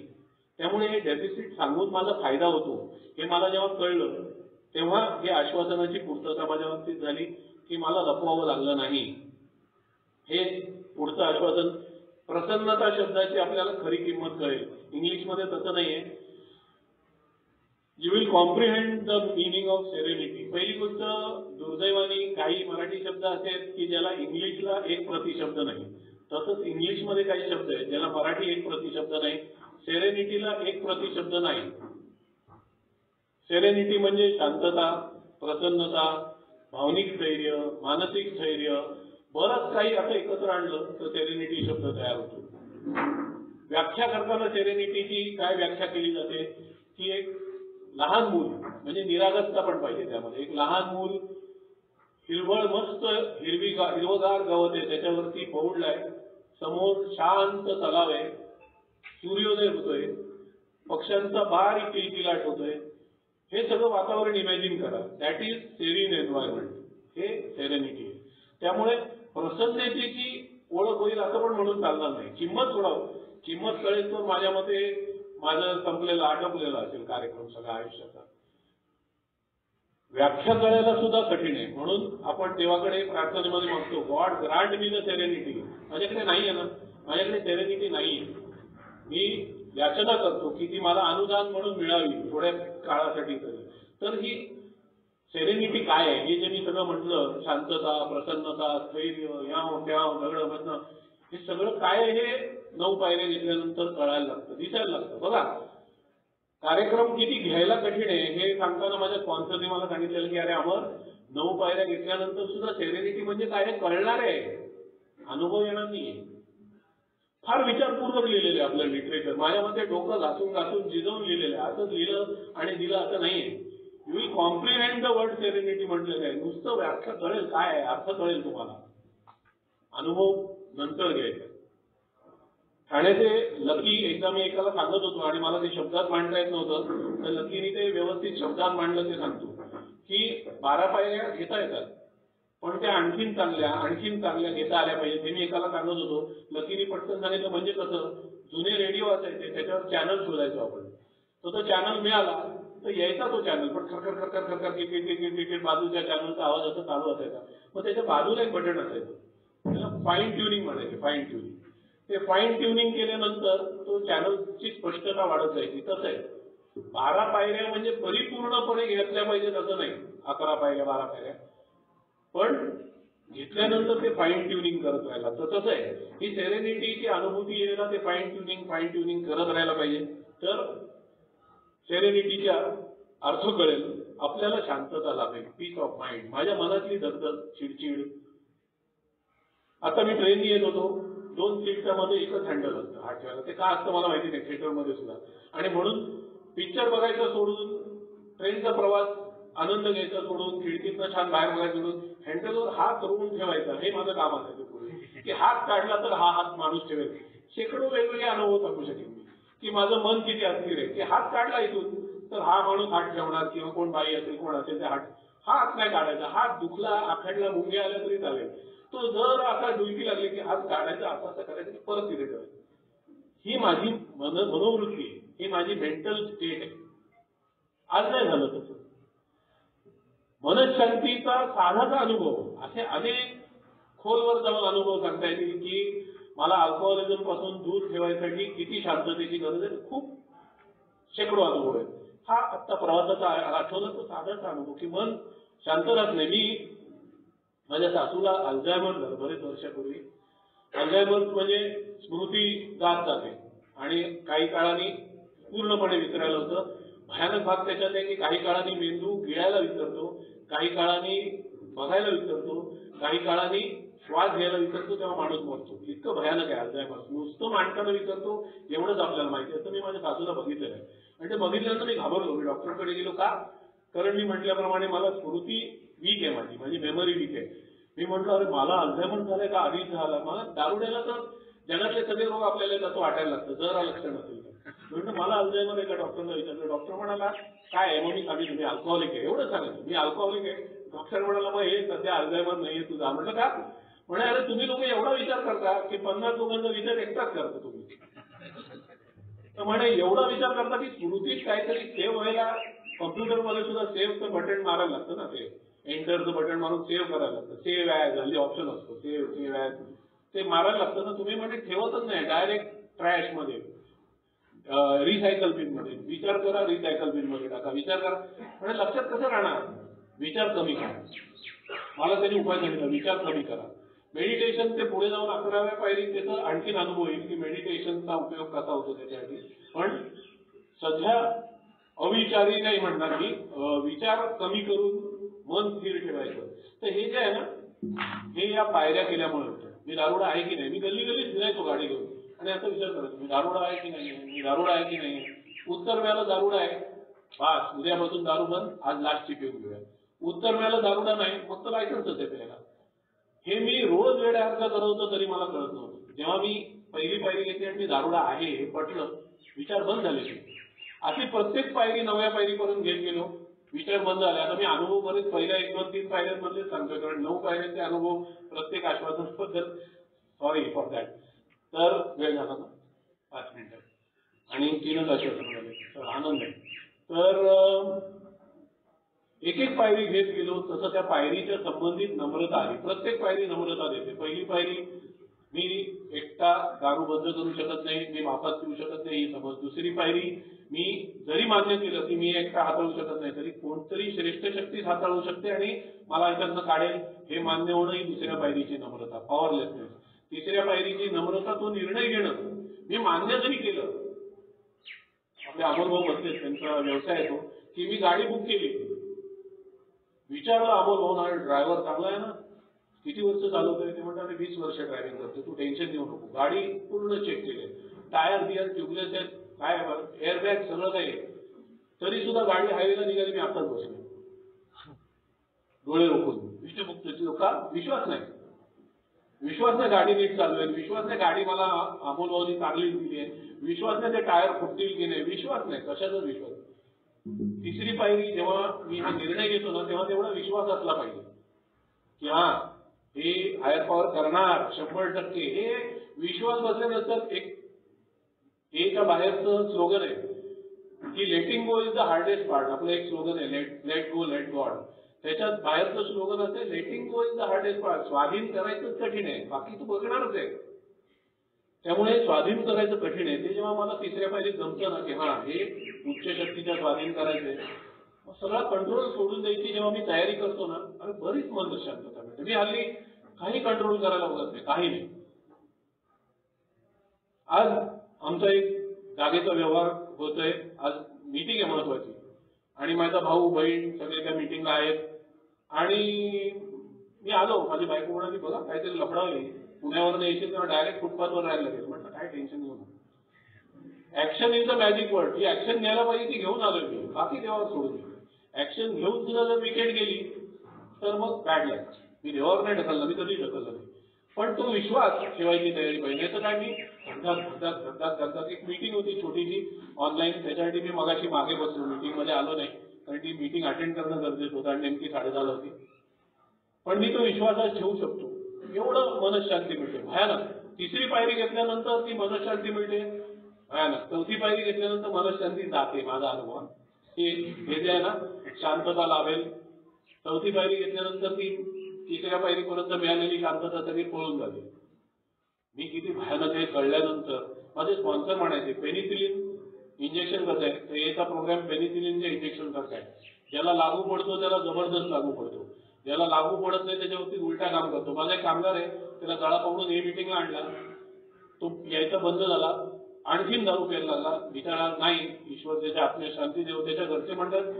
त्यामुळे हे डेफिसिट सांगून माझा फायदा होतो हे मला जेव्हा कळलं तेव्हा ही आश्वासनाची पूर्तता माझ्या बाबतीत झाली की मला लपवावं लागलं नाही. हे पुढचं आश्वासन, प्रसन्नता शब्दाची आपल्याला खरी किंमत कळेल. इंग्लिशमध्ये तसं नाहीये. You will comprehend the meaning of serenity. पहिली गोष्ट, दुर्दैवाने काही मराठी शब्द असे आहेत की ज्याला इंग्लिशला एक प्रतिशब्द नाही. तसंच इंग्लिशमध्ये काही शब्द आहेत ज्याला मराठी एक प्रतिशब्द नाही. सेरेनिटीला एक प्रतिशब्द नाही. सेरेनिटी म्हणजे शांतता, प्रसन्नता, भावनिक स्थैर्य, मानसिक स्थैर्य, बरंच काही असं एकत्र आणलं तर सेरेनिटी शब्द तयार होतो. व्याख्या करताना सेरेनिटीची काय व्याख्या केली जाते की एक लहान मूल म्हणजे निरागसता पण पाहिजे त्यामध्ये. एक लहान मूल हिरवळ मस्त हिरवगार गवत आहे, त्याच्यावरती पौडलाय, समोर शांत तलाव आहे, सूर्योदय होतोय, पक्ष्यांचा बारीक किलकिलाट होतोय, हे सगळं वातावरण इमॅजिन करा. That is serine environment. हे सेरेनिटी आहे. त्यामुळे प्रसन्नतेची ओळख होईल असं पण म्हणून चालणार नाही. किंमत कळेल तर माझ्या मते माझं संपलेलं आटोपलेलं असेल कार्यक्रम सगळ्या आयुष्याचा. व्याख्या कळायला सुद्धा कठीण आहे. म्हणून आपण देवाकडे प्रार्थनेमध्ये मागतो, God grant me the serenity. माझ्याकडे नाहीये ना, माझ्याकडे सेरेनिटी नाहीये. मी याचना करतो की ती मला अनुदान म्हणून मिळावी थोड्या काळासाठी तरी. तर ही सेरेनिटी काय आहे हे जे मी सगळं म्हटलं, शांतता, प्रसन्नता, स्थैर्य, याव त्याव सगळं म्हणणं, हे सगळं काय आहे हे 9 पायऱ्या घेतल्यानंतर कळायला लागतं, दिसायला लागतं. बघा, कार्यक्रम किती घ्यायला कठीण आहे हे सांगताना माझ्या स्पॉन्सरने मला सांगितलेलं की अरे अमर, 9 पायऱ्या घेतल्यानंतर सुद्धा सेरेनिटी म्हणजे काय हे कळणार आहे, अनुभव येणार नाहीये. फार विचारपूर्वक लिहिलेले आपलं लिटरेचर. माझ्या मते डोकं घासून जिजवून लिहिलेलं आहे. असंच लिहिलं आणि दिलं असं नाहीये. You will comprehend the word serenity म्हटलेलं आहे. नुसतं व्याख्या कळेल काय आहे, अर्थ कळेल तुम्हाला, अनुभव नंतर घ्यायचा. ठाण्याचे लकी एकदा मी एकाला सांगत होतो आणि मला ते शब्दात मांडता येत नव्हतं, तर लकीने ते व्यवस्थित शब्दात मांडलं. ते सांगतो की 12 पायऱ्या घेता येतात पण त्या आणखीन चांगल्या घेता आल्या पाहिजे. ते मी एकाला सांगत होतो. लकीने पटकन सांगितलं म्हणजे कसं, जुने रेडिओ असायचे त्याच्यावर चॅनल शोधायचो आपण. तो चॅनल मिळाला तर यायचा तो चॅनल, पण खरखर क्रिकेट बाजूच्या चॅनलचा आवाज असा चालू असायचा. मग त्याच्या बाजूला एक बटन असायचं, त्याला फाईन ट्युनिंग म्हणायचे. फाईन ट्युनिंग, ते फाईन ट्युनिंग केल्यानंतर तो चॅनलची स्पष्टता वाढत जायची. तसं आहे 12 पायऱ्या म्हणजे परिपूर्णपणे घेतल्या पाहिजेत असं नाही. 11 पायऱ्या 12 पायऱ्या पण घेतल्यानंतर ते फाईन ट्युनिंग करत राहायला. तर तसं आहे, ही सेरेनिटीची अनुभूती यायला ते फाईन ट्युनिंग करत राहायला पाहिजे. तर सेरेनिटीचा अर्थ कळेल आपल्याला, शांतता लाभेल, पीस ऑफ माइंड. माझ्या मनातली दगदग, चिडचिड. आता मी ट्रेननी येत होतो, 2 सीटच्या मध्ये एकच हँडल असतं हात ठेवायला. ते का असतं मला माहिती नाही, थिएटरमध्ये सुद्धा. आणि म्हणून पिक्चर बघायचं सोडून, ट्रेनचा प्रवास आनंद घ्यायचा सोडून, खिडकीतनं छान बाहेर बघायचं सोडून, हँडलवर हात रोवून ठेवायचा, हे माझं काम असायचं पूर्वी. की हात काढला तर हा हात माणूस ठेवेल. शेकडो वेगवेगळे अनुभव सांगू शकेल मी की माझं मन किती अस्थिर आहे. की हात काढला इथून तर हा माणूस हात ठेवणार, किंवा कोण बाई असेल कोण असेल ते हात नाही काढायचा. हात दुखला, आखडला, मुंग्या आल्या तरी चालेल. तो जर असा डुलकी लागली की हात काढायचा, असं करायचं की परत तिथे ठेवायचं. ही माझी मनोवृत्ती आहे, ही माझी मेंटल स्टेट आहे. आज नाही झालं तसं. मनशांतीचा साधाचा अनुभव, असे अनेक खोलवर जाऊन अनुभव सांगता येतील की मला अल्कोहोलिझम पासून दूर ठेवायसाठी किती शांततेची गरज आहे. खूप शेकडो अनुभव आहेत. हा आत्ता प्रवासाचा आठवला तो साधाचा अनुभव की मन शांत राहत नाही. मी माझ्या सासूला अल्झायमर झालं बरेच वर्षापूर्वी. अल्झायमर म्हणजे स्मृती जाते आणि काही काळाने पूर्णपणे विसरायला होतं. भयानक भाग त्याच्यात आहे की काही काळाने मेंदू गिळायला विसरतो, काही काळाने बघायला विसरतो, काही काळाने श्वास घ्यायला विसरतो, तेव्हा माणूस मरतो. इतकं भयानक आहे अल्झायमर. नुसतं माणसाला विसरतो एवढंच आपल्याला माहिती असतं. मी माझ्या सासूला बघितलेलं आहे आणि ते बघितल्यानंतर मी घाबरलो. मी डॉक्टरकडे गेलो. का? कारण मी म्हटल्याप्रमाणे मला स्मृती वीक आहे, माझी मेमरी वीक आहे. मी म्हटलं अरे मला अल्झायमर झालंय का, आधीच झाला. मला दारुड्याला तर जगातले सगळे रोग आपल्याला तसं वाटायला लागतं जरा लक्षण असेल तर. म्हटलं मला अल्झायमर आहे का, डॉक्टरला विचारलं. डॉक्टर म्हणाला काय आहे, मग मी सांगितलं मी अल्कोहोलिक आहे, एवढं सांगितलं. मी अल्कोहोलिक आहे. डॉक्टर म्हणाला मग हे सध्या अल्झायमर नाहीये तुझा. म्हटलं का? म्हणे अरे तुम्ही लोक एवढा विचार करता की 50 लोकांचा विचार एकटाच करता तुम्ही. तर म्हणे एवढा विचार करता की स्मृतीत काहीतरी सेव्ह व्हायला कॉम्प्युटरमध्ये सुद्धा सेव्हचं बटन मारायला लागतं ना, ते एंटरचं बटन मारून सेव्ह करायला लागतं. सेव्ह ॲज हल्ली ऑप्शन असतो, सेव्ह ॲज, ते मारायला लागतं ना. तुम्ही म्हणजे ठेवतच नाही, डायरेक्ट ट्रॅश मध्ये, रिसायकल बिन मध्ये. विचार करा, रिसायकल बिन मध्ये टाका. विचार करा म्हणजे लक्षात कसं राहणार. विचार कमी करा. मला त्यांनी उपाय सांगितला, विचार कमी करा. मेडिटेशन ते पुढे जाऊन 11व्या पायरी त्याचा आणखीन अनुभव येईल की मेडिटेशनचा उपयोग कसा होतो त्याच्यासाठी. पण सध्या अविचारी नाही म्हणणार मी, विचार कमी करून मन स्थिर ठेवायचं. तर हे जे आहे ना, हे या पायऱ्या केल्यामुळे होतं. मी दारुडा आहे की नाही, मी गल्ली गल्ली फिरायचो गाडी घेऊन आणि आता विचार करायचो मी दारुडा आहे की नाही, मी दारुडा आहे की नाही. उत्तर मिळालं दारुडा आहे, बस उद्यापासून दारू बंद, आज लास्टची पिऊन घेऊया. उत्तर मिळालं दारुडा नाही, मग तर लायसन्सच आहे प्यायला. हे मी रोज वेड्यासारखं करवतो तरी मला कळत नव्हतं. जेव्हा मी पहिली पायरी घेतली आणि मी दारुडा आहे हे पटलं, विचार बंद झाले. अशी प्रत्येक पायरी नव्या पायरीपर्यंत घेत गेलो, विचार बंद झाले. आता मी अनुभव बरेच पहिल्या 1, 2, 3 पायऱ्यांमधले सांगतोय, कारण 9 पायऱ्यांचे अनुभव प्रत्येक आश्वासनाबद्दल सॉरी फॉर दॅट. तर वेळ झाला ना 5 मिनिटं आणि 3च आश्वासन झाले, तर आनंद आहे. तर एक एक पायरी घेत गेलो तसं त्या पायरीच्या संबंधित नम्रता आली. प्रत्येक पायरी नम्रता देते. पहिली पायरी मी एकटा दारू बंद करू शकत नाही, मी माफात पिऊ शकत नाही ही समज. दुसरी पायरी मी जरी मान्य केलं की मी एकटा हाताळू शकत नाही, तरी कोणतरी श्रेष्ठ शक्तीच हाताळू शकते आणि मला याच्यातनं काढेल हे मान्य होणं ही दुसऱ्या पायरीची नम्रता, पॉवरलेसनेस. तिसऱ्या पायरीची नम्रता तो निर्णय घेणं. मी मान्य जरी केलं, आपले अमोल भाऊ बसले, त्यांचा व्यवसाय येतो की मी गाडी बुक केली, विचारलं अमोल भाऊ ना ड्रायव्हर चांगला आहे ना, किती वर्ष चालवतोय, ते म्हणतात 20 वर्ष ड्रायव्हिंग करतो, तू टेन्शन घेऊ नको. गाडी पूर्ण चेक केली, टायर बियर ट्यूबलेस आहेत, काय एअरबॅग सगळं काही, तरी सुद्धा गाडी हायवेला निघाली, मी आताच बसलो डोळे रोखून. विष्णुमुक्त का विश्वास नाही, विश्वासने गाडी नीट चालवेल, विश्वासने गाडी मला अमोल भाऊनी चांगली दिली आहे, विश्वासने ते टायर फुटतील की नाही, विश्वास नाही, कशाचाच विश्वास. तिसरी पायरी जेव्हा मी हा निर्णय घेतो ना, तेव्हा तेवढा विश्वास असला पाहिजे की हा हे हायर पॉवर करणार 100%. हे विश्वास बसल्यानंतर एक एच्या बाहेरचं स्लोगन आहे की लेटिंग गो इज द हार्डेस्ट पार्ट. आपलं एक स्लोगन आहे, लेट गो लेट गॉड. त्याच्यात बाहेरचं स्लोगन असेल लेटिंग गो इज द हार्डेस्ट पार्ट. स्वाधीन करायचंच कठीण आहे, बाकी तू बघणारच आहे. त्यामुळे स्वाधीन करायचं कठीण आहे. ते जेव्हा मला तिसऱ्या पायरीत जमतं ना की हा हे उच्च शक्तीच्या स्वाधीन करायचंय, मग सगळा कंट्रोल सोडून द्यायची जेव्हा मी तयारी करतो ना, अरे बरीच मन शांतता मिळते. मी हल्ली काही कंट्रोल करायला बघत नाही, काही नाही. आज आमचा एक जागेचा व्यवहार होतोय, आज मीटिंग आहे महत्वाची आणि माझा भाऊ बहीण सगळे त्या मीटिंगला आहेत आणि मी आलो, माझी बायको म्हणाली बघा काहीतरी लफडावली, पुण्यावरून यायचे तेव्हा डायरेक्ट फुटपाथवर राहायला लागेल. म्हटलं काय टेन्शन घेऊ नका, action is the magic word. He action घ्यायला पाहिजे ती घेऊन आलोय मी, बाकी देवावर सोडून. ऍक्शन घेऊन सुद्धा जर विकेट गेली तर मग बॅड लॅक. मी देवावर नाही ढकललं, मी कधी ढकललं नाही, पण तो विश्वास ठेवायची तयारी पाहिजे. नाही तर काय, मी धडधाक एक मीटिंग होती छोटीशी ऑनलाईन, त्याच्यासाठी मी मगाशी मागे बसलो, मीटिंग मध्ये आलो नाही कारण ती मीटिंग अटेंड करणं गरजेचं होतं आणि नेमकी 10:30 होती. पण मी तो विश्वासात ठेवू शकतो, एवढं मनशांती मिळते भयानक. तिसरी पायरी घेतल्यानंतर ती मनशांती मिळते भयानक. चौथी पायरी घेतल्यानंतर मनशांती जाते. माझा अनुभव हे जे आहे ना, शांतता लाभेल. चौथी पायरी घेतल्यानंतर ती तिसऱ्या पायरीपर्यंत मिळालेली शांतता सगळी पळून जाते. मी किती भयानक आहे कळल्यानंतर माझे स्पॉन्सर म्हणायचे पेनिसिलिन इंजेक्शन कसं आहे, तर याचा प्रोग्राम पेनिसिलिनचे इंजेक्शन कसं आहे, ज्याला लागू पडतो त्याला जबरदस्त लागू पडतो, ज्याला लागू पडत नाही त्याच्यावरती उलटा काम करतो. माझा एक कामगार आहे, त्याला गळा पकडून हे मीटिंगला आणला, तो यायचा बंद झाला, आणखीन दारू प्यायला लागला. बिचारा नाही, ईश्वर त्याच्या आत्म्या शांती देव. त्याच्या घरचे म्हणतात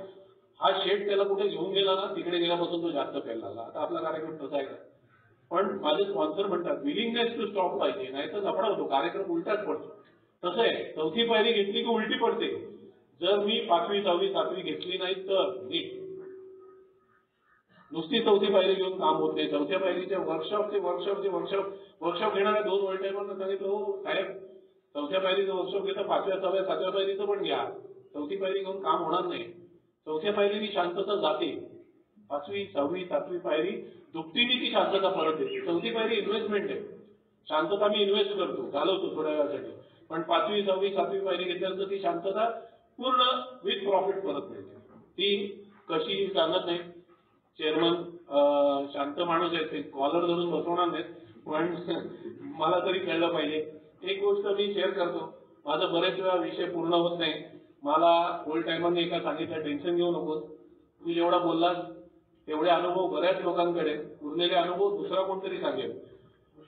हा शेठ त्याला कुठे घेऊन गेला ना, तिकडे गेल्यापासून तो जास्त प्यायला लागला. आता आपला कार्यक्रम तसा आहे का, पण माझे स्पॉन्सर म्हणतात विलिंगनेस टू स्टॉप पाहिजे, नाही तर लफडा होतो, कार्यक्रम उलटाच पडतो. तसं आहे, चौथी पायरी घेतली की उलटी पडते. जर मी 5वी 6वी 7वी घेतली नाही तर नुसती चौथी पायरी घेऊन काम होत नाही. चौथ्या पायरीच्या वर्कशॉप घेणाऱ्या 2 वर्ल्ड टायमरना सांगितलं हो साहेब, चौथ्या पायरीचं वर्कशॉप घेता 5व्या 6व्या 7व्या पायरीचं पण घ्या, चौथी पायरी घेऊन काम होणार नाही. चौथ्या पायरीनी शांतता जाते, 5वी 6वी 7वी पायरी दुपटीने ती शांतता परत येते. चौथी पायरी इन्व्हेस्टमेंट आहे, शांतता मी इन्व्हेस्ट करतो, घालवतो थोड्या वेळासाठी, पण 5वी 6वी 7वी पायरी घेतल्यानंतर ती शांतता पूर्ण विथ प्रॉफिट परत मिळते. ती कशी सांगत नाही, चेअरमन शांत माणूस आहे, ते कॉलर धरून बसवणार नाहीत, पण मला तरी कळलं पाहिजे. एक गोष्ट मी शेअर करतो, माझा बरेच वेळा विषय पूर्ण होत नाही. मला ओल्ड टायमरने एका सांगितलं टेन्शन घेऊ नकोस, तू जेवढा बोललास तेवढे अनुभव बऱ्याच लोकांकडे, उरलेले अनुभव दुसरा कोणतरी सांगेल.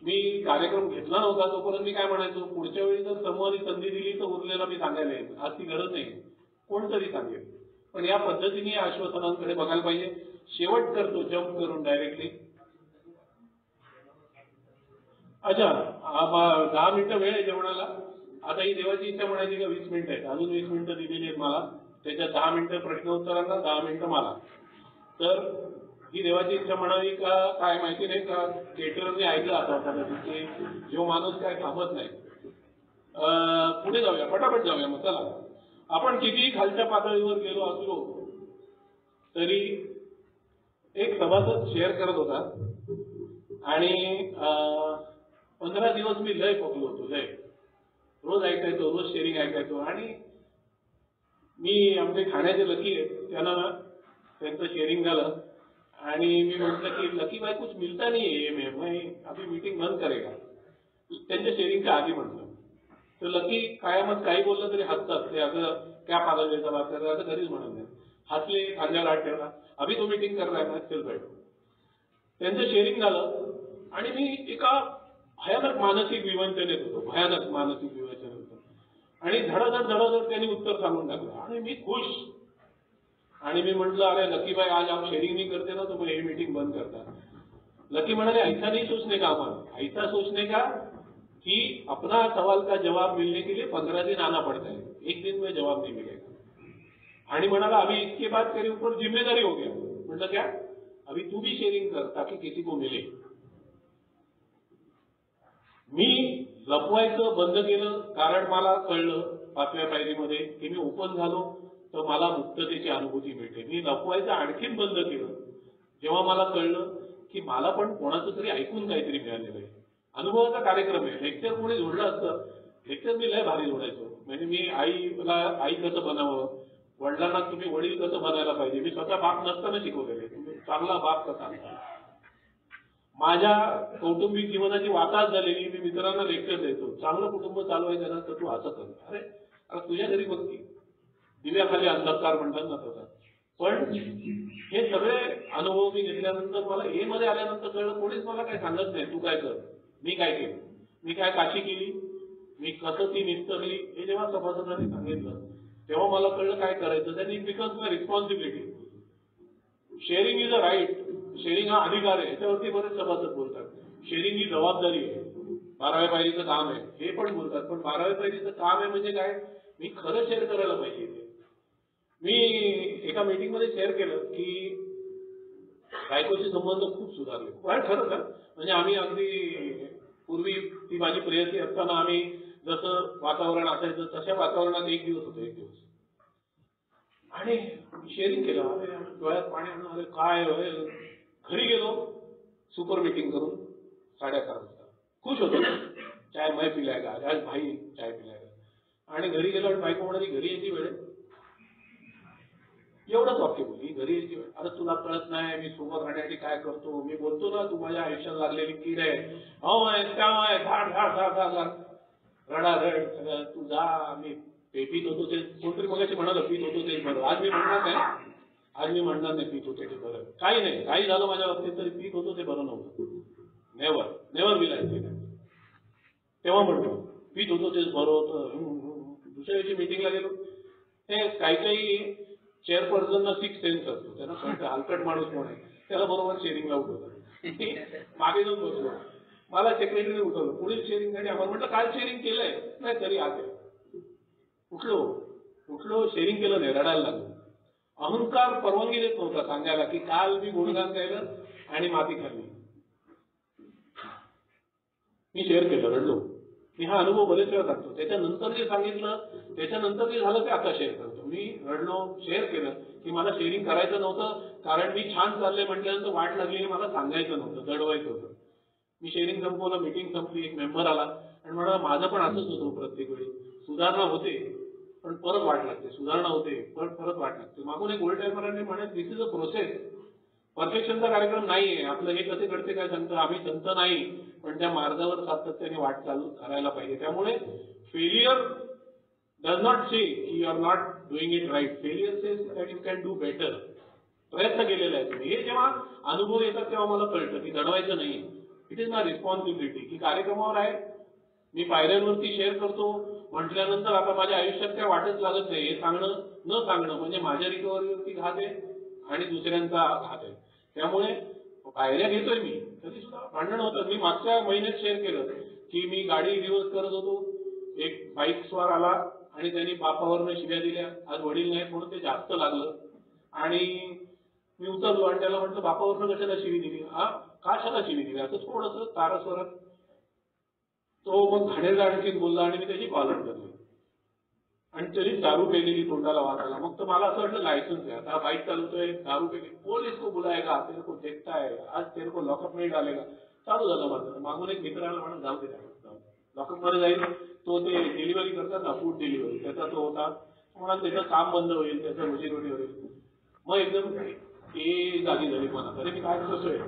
मी कार्यक्रम घेतला नव्हता तोपर्यंत मी काय म्हणायचो, पुढच्या वेळी जर समूहाने संधी दिली तर उरलेला मी सांगायला येईल. आज ती गरज नाही, कोणतरी सांगेल. पण या पद्धतीने या आश्वासनांकडे बघायला पाहिजे. शेवट करतो जम्प करून डायरेक्टली. अच्छा, 10 मिनिटं वेळ आहे जेवणाला. आता ही देवाची इच्छा म्हणायची का 20 मिनिटं आहेत, अजून 20 मिनिटं दिलेली आहेत मला. त्याच्यात 10 मिनिटं प्रश्न उत्तरांना, 10 मिनिटं मला. तर ही देवाची इच्छा म्हणावी का काय माहिती नाही, का केटररने ऐकलं आता की जो माणूस काय थांबत नाही. पुढे जाऊया, पटापट जाऊया. मग चला, आपण कितीही खालच्या पातळीवर गेलो असलो तरी एक सभासद शेअर करत होता आणि 15 दिवस मी लय पकलो होतो, लय. रोज ऐकायचो, रोज शेअरिंग ऐकायचो. आणि मी आमचे ठाण्याचे लकी आहेत, त्यांना त्यांचं शेअरिंग झालं आणि मी म्हटलं की लकी भाई कुछ मिलता नहीं है ये, मैं अभी मीटिंग बंद करेगा. त्यांच्या शेअरिंगच्या आधी म्हटलं तर लकी कायमच काही बोललं तरी हसतात. ते असं क्या पागल जैसा बात कर रहा है, असं कधीच म्हणत नाही. हसले, खांद्यावर हात ठेवला, अभी तो मीटिंग कर रहा है ना, चल बैठो. त्यांचं शेअरिंग झालं आणि मी एका भयानक मानसिक विवंचनेत होतो, भयानक मानसिक विवंचनेत होतो. आणि धडाधड त्यांनी उत्तर सांगून टाकलं आणि मी खुश. आणि मी म्हटलं, अरे लकी भाई आज आप शेअरिंग नहीं करते ना, तो मैं ये मीटिंग बंद करता. लकी म्हणाले, ऐसा नहीं सोचने का हमारा, ऐसा सोचने का कि अपना सवाल का जवाब मिलने के लिए 15 दिन आना पड़ता है, एक दिन में जवाब नहीं मिलेगा. आणि म्हणाला, अभी इसके बाद तेरे ऊपर जिम्मेदारी हो गया. म्हटलं क्या, अभी तू भी शेअरिंग कर ताकि किसी को मिले. मी लपवायचं बंद केलं कारण मला कळलं 5व्या पायरीमध्ये की मी ओपन झालो तर मला मुक्ततेची अनुभूती मिळते. मी लपवायचं आणखीन बंद केलं जेव्हा मला कळलं की मला पण कोणाचं तरी ऐकून काहीतरी मिळालेलं आहे. अनुभवाचा कार्यक्रम आहे. लेक्चर कोणी जोडलं असतं, लेक्चर मी लय भारी जोडायचो. म्हणजे मी आईला आई कसं बनावं, वडिलांना तुम्ही वडील कसं बनायला पाहिजे, मी स्वतः बाप नसताना शिकवलेले. चांगला बाप कसा, माझ्या कौटुंबिक जीवनाची वाताहत झालेली, मी मित्रांना लेक्चर द्यायचो. चांगलं कुटुंब चालवायचं ना तर तू असं कर. अरे तुझ्या घरी बघती दिव्याखाली अंधकार म्हणतात ना तसं. पण हे सगळे अनुभव मी घेतल्यानंतर मला ए मध्ये आल्यानंतर कळलं, कोणीच मला काय सांगत नाही तू काय कर. मी काय केलं, मी काय काशी केली, मी कसं ती निस्तरली, हे जेव्हा सभासदांनी सांगितलं तेव्हा मला कळलं काय करायचं. त्यांनी it becomes my responsibility. Sharing is a right, sharing हा अधिकार आहे. याच्यावरती बरेच सभासद बोलतात. शेअरिंग ही जबाबदारी आहे, 12व्या पायरीचं काम आहे, हे पण बोलतात. पण 12व्या पायरीचं काम आहे म्हणजे काय, मी खरं शेअर करायला पाहिजे. मी एका मीटिंग मध्ये शेअर केलं की बायकोचे संबंध खूप सुधारले. खरं का, म्हणजे आम्ही अगदी पूर्वी ती माझी प्रेयसी असताना आम्ही जसं वातावरण असायचं तशा वातावरणात एक दिवस होतो, एक दिवस. आणि शेअरिंग केलं, अरे डोळ्यात पाणी आणून, अरे काय घरी गेलो सुपर मीटिंग करून 11:30 वाजता. खुश होतो, चाय मैं पिलायगा आज भाई, चाय पिलायगा. आणि घरी गेलो आणि बायको म्हणाली घरी यायची वेळ, एवढंच वाक्य बोलली, घरी यायची वेळ. अरे तुला कळत नाही मी सोबत राहण्यासाठी काय करतो. मी बोलतो ना तू माझ्या आयुष्यात लागलेली कीड आहे, घाट घाट घाट घाट रडारड सगळं. तू जा, मी पीत होतो ते, कोणतरी मगाशी म्हणाल पीत होतो ते बरं. आज मी म्हणणार नाही, आज मी म्हणणार नाही पीत होते ते बरं. काही नाही, काही झालं माझ्या बाबतीत तरी पीत होतो ते बरं नव्हतं. Never never will I say that. तेव्हा म्हणतो पीत होतो तेच बरं होतं. दुसऱ्या दिवशी मीटिंगला गेलो, हे काही चेअरपर्सनना 6 सेन्स असतो, त्यांना कळतं हलकट माणूस कोण आहे, त्याला बरोबर शेअरिंगला उठवतात. मागे जाऊन बसलो, मला सेक्रेटरीने उठवलं पुढील शेअरिंगसाठी. आम्हाला म्हटलं काल शेअरिंग केलंय नाही तरी आज उठलो शेअरिंग केलं नाही, रडायला लागलो. अहंकार परवानगी देत नव्हता सांगायला की काल मी गुणगान गायलं आणि माती खाल्ली. मी शेअर केलं, रडलो. मी हा अनुभव बरेच वेळा सांगतो. त्याच्यानंतर जे सांगितलं, त्याच्यानंतर जे झालं ते आता शेअर करतो. मी रडलो, शेअर केलं की मला शेअरिंग करायचं नव्हतं कारण मी छान चाललंय म्हटल्यानंतर वाट लागली, मला सांगायचं नव्हतं, दडवायचं होतं. मी शेअरिंग संपवलं, मीटिंग संपली. एक मेंबर आला आणि म्हणाला माझं पण असंच होतं प्रत्येक वेळी, सुधारणा होते पण परत वाट लागते, सुधारणा होते पण परत वाट लागते. मागून एक गोल्ड टायमरांनी म्हणे दिस इज अ प्रोसेस, परफेक्शनचा कार्यक्रम नाहीये. आपलं हे कसे घडते काय सांगतं, आम्ही संत नाही पण त्या मार्गावर सातत्याने वाटचाल करायला पाहिजे. त्यामुळे फेलियर डज नॉट से की you are not doing it right, failure says that you can do better. प्रयत्न केलेला आहे तुम्ही. हे जेव्हा अनुभव येतात तेव्हा मला कळतं की दडवायचं नाही. इट इज माय रिस्पॉन्सिबिलिटी की कार्यक्रमावर आहे, मी पायऱ्यांवरती शेअर करतो म्हटल्यानंतर आता माझ्या आयुष्यात काय वाटच लागत नाही हे सांगणं न सांगणं म्हणजे माझ्या रिकव्हरीवरती घात आहे आणि दुसऱ्यांचा घात आहे. त्यामुळे पायऱ्या घेतोय मी तरी सुद्धा भांडण होतं. मी मागच्या महिन्यात शेअर केलं की मी गाडी रिव्हर्स करत होतो, एक बाईक स्वार आला आणि त्यांनी बापावरनं शिव्या दिल्या. आज वडील नाहीत म्हणून ते जास्त लागलं आणि मी उतरलो आणि त्याला म्हटलं बापावरनं कशाला शिवी दिली, कशाला शिवी दिली, असं थोडंसं तारस्वरात तो मग घाणेरडा आणखीन बोलला आणि मी त्याची कॉलर करली आणि तरी दारू पेलेली तोंडाला वाचायला. मग तर मला असं वाटलं लायसन्स आहे, आता बाईक चालवतोय दारू पेली, पोलीस को बुलाएगा, तेरे को देखता है, आज तेरे को लॉकअप में डालेगा. चालू झालं माझं. मागून एक मित्र आला म्हणून जाऊ दे लॉकअप मध्ये जाईल. तो ते डिलिव्हरी करतात ना, फूड डिलिव्हरी, त्याचा तो होता. म्हणाल त्याचं काम बंद होईल, त्याचं रोजीरोटी होईल. मग एकदम ते जागी झाली मनात, अरे मी काय करतोय,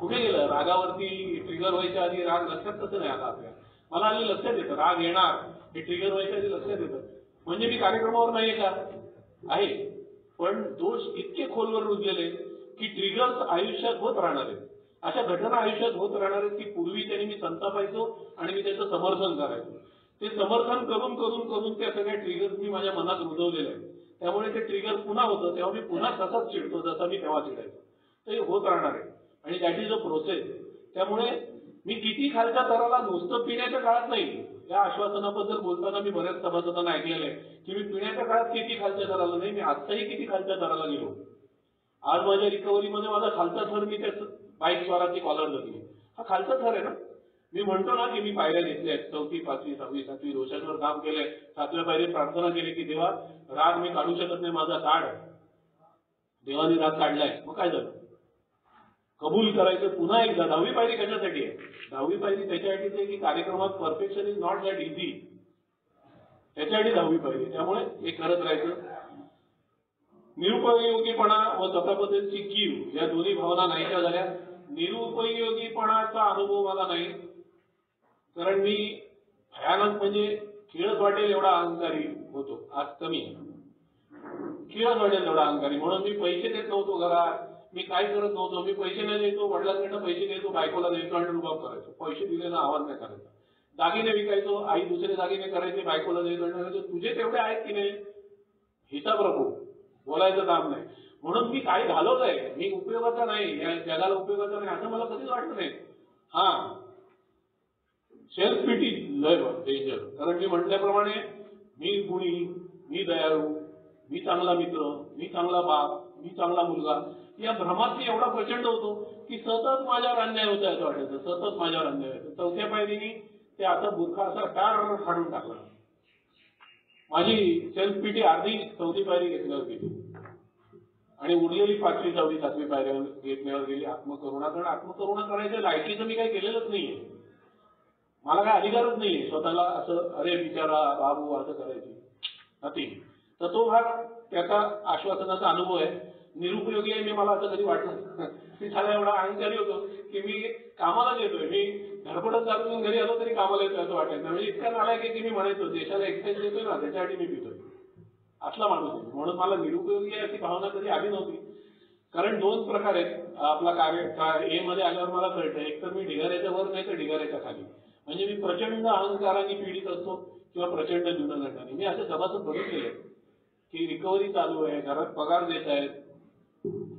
कुठे गेलं. रागावरती ट्रिगर व्हायच्या आधी राग लक्षात कसं नाही आला आपल्या. मला आधी लक्षात येतं राग येणार, हे ट्रिगर व्हायच्या आधी लक्षात येतं. म्हणजे मी कार्यक्रमावर नाहीये का, आहे, पण दोष इतके खोलवर रुजलेले की ट्रिगर्स आयुष्यात होत राहणार आहेत. अशा घटना आयुष्यात होत राहणार आहेत की पूर्वी त्यांनी मी संतापायचो आणि मी त्याचं समर्थन करायचो. ते समर्थन करून करून करून त्या सगळ्या ट्रिगर्स मी माझ्या मनात रुजवलेलं आहे. त्यामुळे ते ट्रिगर पुन्हा होतं तेव्हा मी पुन्हा तसाच चिडतो जसा मी तेव्हा चिडायचो. ते होत राहणार आहे आणि दॅट इज अ प्रोसेस. त्यामुळे मी किती खालच्या थराला, नुसतं पिण्याच्या काळात नाही, या आश्वासनाबद्दल बोलताना मी बऱ्याच सभासदांना ऐकलेलं आहे की मी पिण्याच्या काळात किती खालच्या थराला नाही, मी आत्ताही किती खालच्या थराला गेलो. आज माझ्या रिकव्हरीमध्ये माझा खालचा थर, मी त्याच बाईक स्वाराची कॉलर धरली, हा खालचा थर आहे ना. मी म्हणतो ना की मी पायऱ्या घेतल्या आहेत, 4थी 5वी 6वी 7वी रोषांवर काम केलंय, 7व्या पायरीत प्रार्थना केली की देवा राग मी काढू शकत नाही, माझा काढ. देवाने राग काढलाय, मग काय झालं, कबूल करायचं पुन्हा एकदा. 10वी पायरी कशासाठी आहे, 10वी पायरी त्याच्यासाठी आहे की कार्यक्रमात perfection is not that easy, त्याच्यासाठी 10वी पायरी. त्यामुळे हे करत राहायचं. निरुपयोगीपणा व तथापथेची कीव या दोन्ही भावना नाहीच्या झाल्या. निरुपयोगीपणाचा अनुभव मला नाही, कारण मी भयानक म्हणजे किळस वाटेल एवढा अहंकारी होतो. आज कमी किळस वाटेल एवढा अहंकारी, म्हणून मी पैसे देत नव्हतो घरात, मी काय करत नव्हतो. मी पैसे नाही द्यायचो, वडिलांकडनं पैसे द्यायचो, बायकोला द्यायचो आणि रुबाब करायचो. पैसे दिले ना आवाज नाही करायचा. दागिने विकायचो, आई दुसरे दागिने करायचे, बायकोला द्यायचो. तुझे तेवढे आहेत की नाही हिसाब रखो, बोलायचं काम नाही. म्हणून मी काय घालवलंय, मी उपयोगाचा नाही, या जगाला उपयोगाचा नाही असं मला कधीच वाटलं नाही. हा सेल्फ पिटी लय डेंजर, कारण मी म्हटल्याप्रमाणे मी गुणी, मी दयाळू, मी चांगला मित्र, मी चांगला बाप, मी चांगला मुलगा, या भ्रमात मी एवढा प्रचंड होतो की सतत माझ्यावर अन्याय होत आहे असं वाटायचं, सतत माझ्यावर अन्याय होतं. 4थ्या पायरीने ते आता बुरखा असा टार फाडून टाकला. माझी सेल्फ पिटी अर्धी 4थी पायरी घेतल्यावर गेली आणि उरलेली 5वी 6वी 7वी पायऱ्या घेतल्यावर गेली आत्मकरुणा. कारण आत्मकरुणा करायचं लायकीचं मी काही केलेलंच नाहीये, मला काय अधिकारच नाहीये स्वतःला असं अरे बिचारा बाबू असं करायची नथिंग. तर तो भाग त्याचा आश्वासनाचा अनुभव आहे. निरुपयोगी आहे मी, मला असं कधी वाटलं. मी झाला एवढा अहंकारी होतो की मी कामाला येतोय, मी धडपडत जातो, घरी आलो तरी कामाला येतोय असं वाटायचं. म्हणजे इतका नालायक आहे की मी म्हणायचो देशाला एक्सरसाइज देतोय ना त्याच्यासाठी मी पितोय, असला माणूस आहे. म्हणून मला निरुपयोगी आहे अशी भावना कधी आली नव्हती. कारण 2 प्रकार आहेत आपला कार्य ए मध्ये आल्यावर मला कळतं. एक तर मी ढिगाऱ्याच्या वर नाही तर ढिगाऱ्याच्या खाली, म्हणजे मी प्रचंड अहंकाराने पीडित असतो किंवा प्रचंड न्यूनगंडाने. मी असे सभासद बघितलेले की रिकव्हरी चालू आहे, घरात पगार देत आहेत,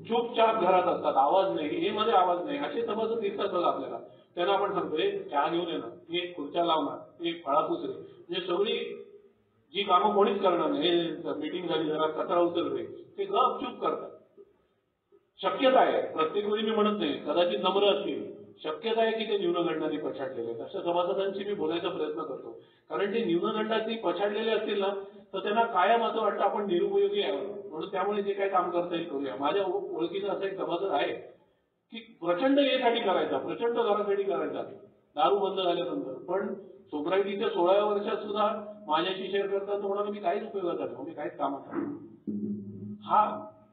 चुपचाप घरात असतात, आवाज नाही, ए मध्ये आवाज नाही, असे सभासद दिसतात बघा आपल्याला. त्यांना आपण सांगतो रे चहा घेऊन येणार, एक खुर्च्या लावणार, एक फळापूस रे, म्हणजे सगळी जी कामं कोणीच करणार नाही. मीटिंग झाली जरा कचरा उचल रे, ते गपचूप करतात. शक्यता आहे, प्रत्येक वेळी मी म्हणत नाही, कदाचित नम्र असतील, शक्यता आहे की ते न्यूनगंडाने पछाडलेले आहेत. अशा सभासदांशी मी बोलायचा प्रयत्न करतो, कारण ते न्यूनगंडाने पछाडलेले असतील ना तर त्यांना कायम असं वाटतं आपण निरुपयोगी आहोत. म्हणून त्यामुळे जे काही काम करता येईल करूया. माझ्या ओळखीचा असा एक सभासद आहे की प्रचंड यासाठी करायचा, प्रचंड घरासाठी करायचा दारू बंद झाल्यानंतर, पण सोब्रायटीच्या 16व्या वर्षात सुद्धा माझ्याशी शेअर करतात, म्हणाला मी काहीच उपयोगाचा नाही, मी काहीच कामाचा नाही.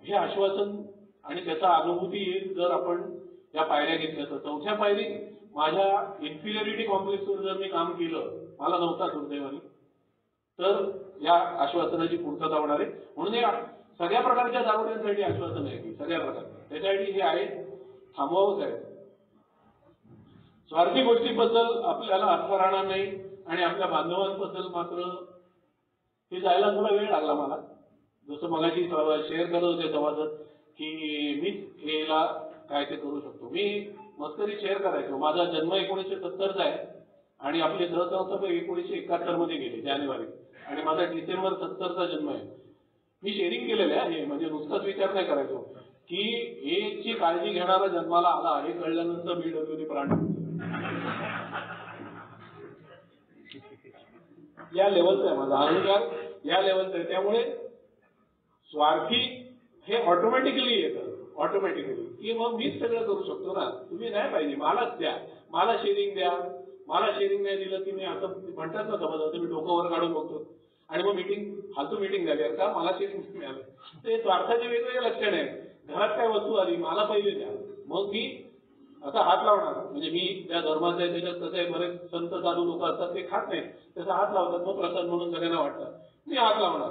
हे आश्वासन आणि त्याचा अनुभूती येईल जर आपण या पायऱ्या घेतल्या. तर 4थ्या पायरी माझ्या इन्फिरियरिटी कॉम्प्लेक्सवर जर मी काम केलं, मला नव्हता दुर्दैवाने, तर या आश्वासनाची पूर्तता होणार आहे. म्हणून या सगळ्या प्रकारच्या दारुड्यांसाठी आश्वासन आहे की सगळ्या प्रकारचे, त्याच्यासाठी हे आहे, थांबवावंच आहे. स्वार्थी गोष्टीबद्दल आपल्याला अर्थ राहणार नाही आणि आपल्या बांधवांबद्दल मात्र हे जायला थोडा वेळ लागला मला, जसं मगाशी शेअर करत होते सभासद की मीच हेला काय ते करू शकतो. मी मस्करी शेअर करायचो. माझा जन्म 1970चा आहे आणि आपले सहसंस्थापक 1971 मध्ये गेले जानेवारी आणि माझा डिसेंबर 70चा जन्म आहे. मी शेअरिंग केलेलं आहे, म्हणजे नुसताच विचार नाही करायचो की हेची काळजी घेणारा जन्माला आला हे कळल्यानंतर मी डरलेली प्राण या लेवलचा आहे माझा अहंकार, या लेवलचा आहे. त्यामुळे स्वार्थी हे ऑटोमॅटिकली येतं, ऑटोमॅटिकली की मग मीच सगळं करू शकतो ना, तुम्ही नाही पाहिजे, मलाच द्या, मला शेअरिंग द्या. मला शेअरिंग नाही दिलं की मी आता म्हणतात ना समज मी डोकं वर काढून बघतो आणि मग मीटिंग फालतू मीटिंग झाली का मला शेअरिंग मिळालं. ते स्वार्थाचे वेगवेगळे लक्षण आहे. घरात काय वस्तू आली मला पहिले द्या, मग मी असा हात लावणार. म्हणजे मी ज्या धर्माचा आहे त्याच्यात कसं आहे, बरेच संत साधू लोक असतात ते खात नाहीत, त्याचा हात लावतात, मग प्रसाद म्हणून सगळ्यांना वाटतात. मी हात लावणार.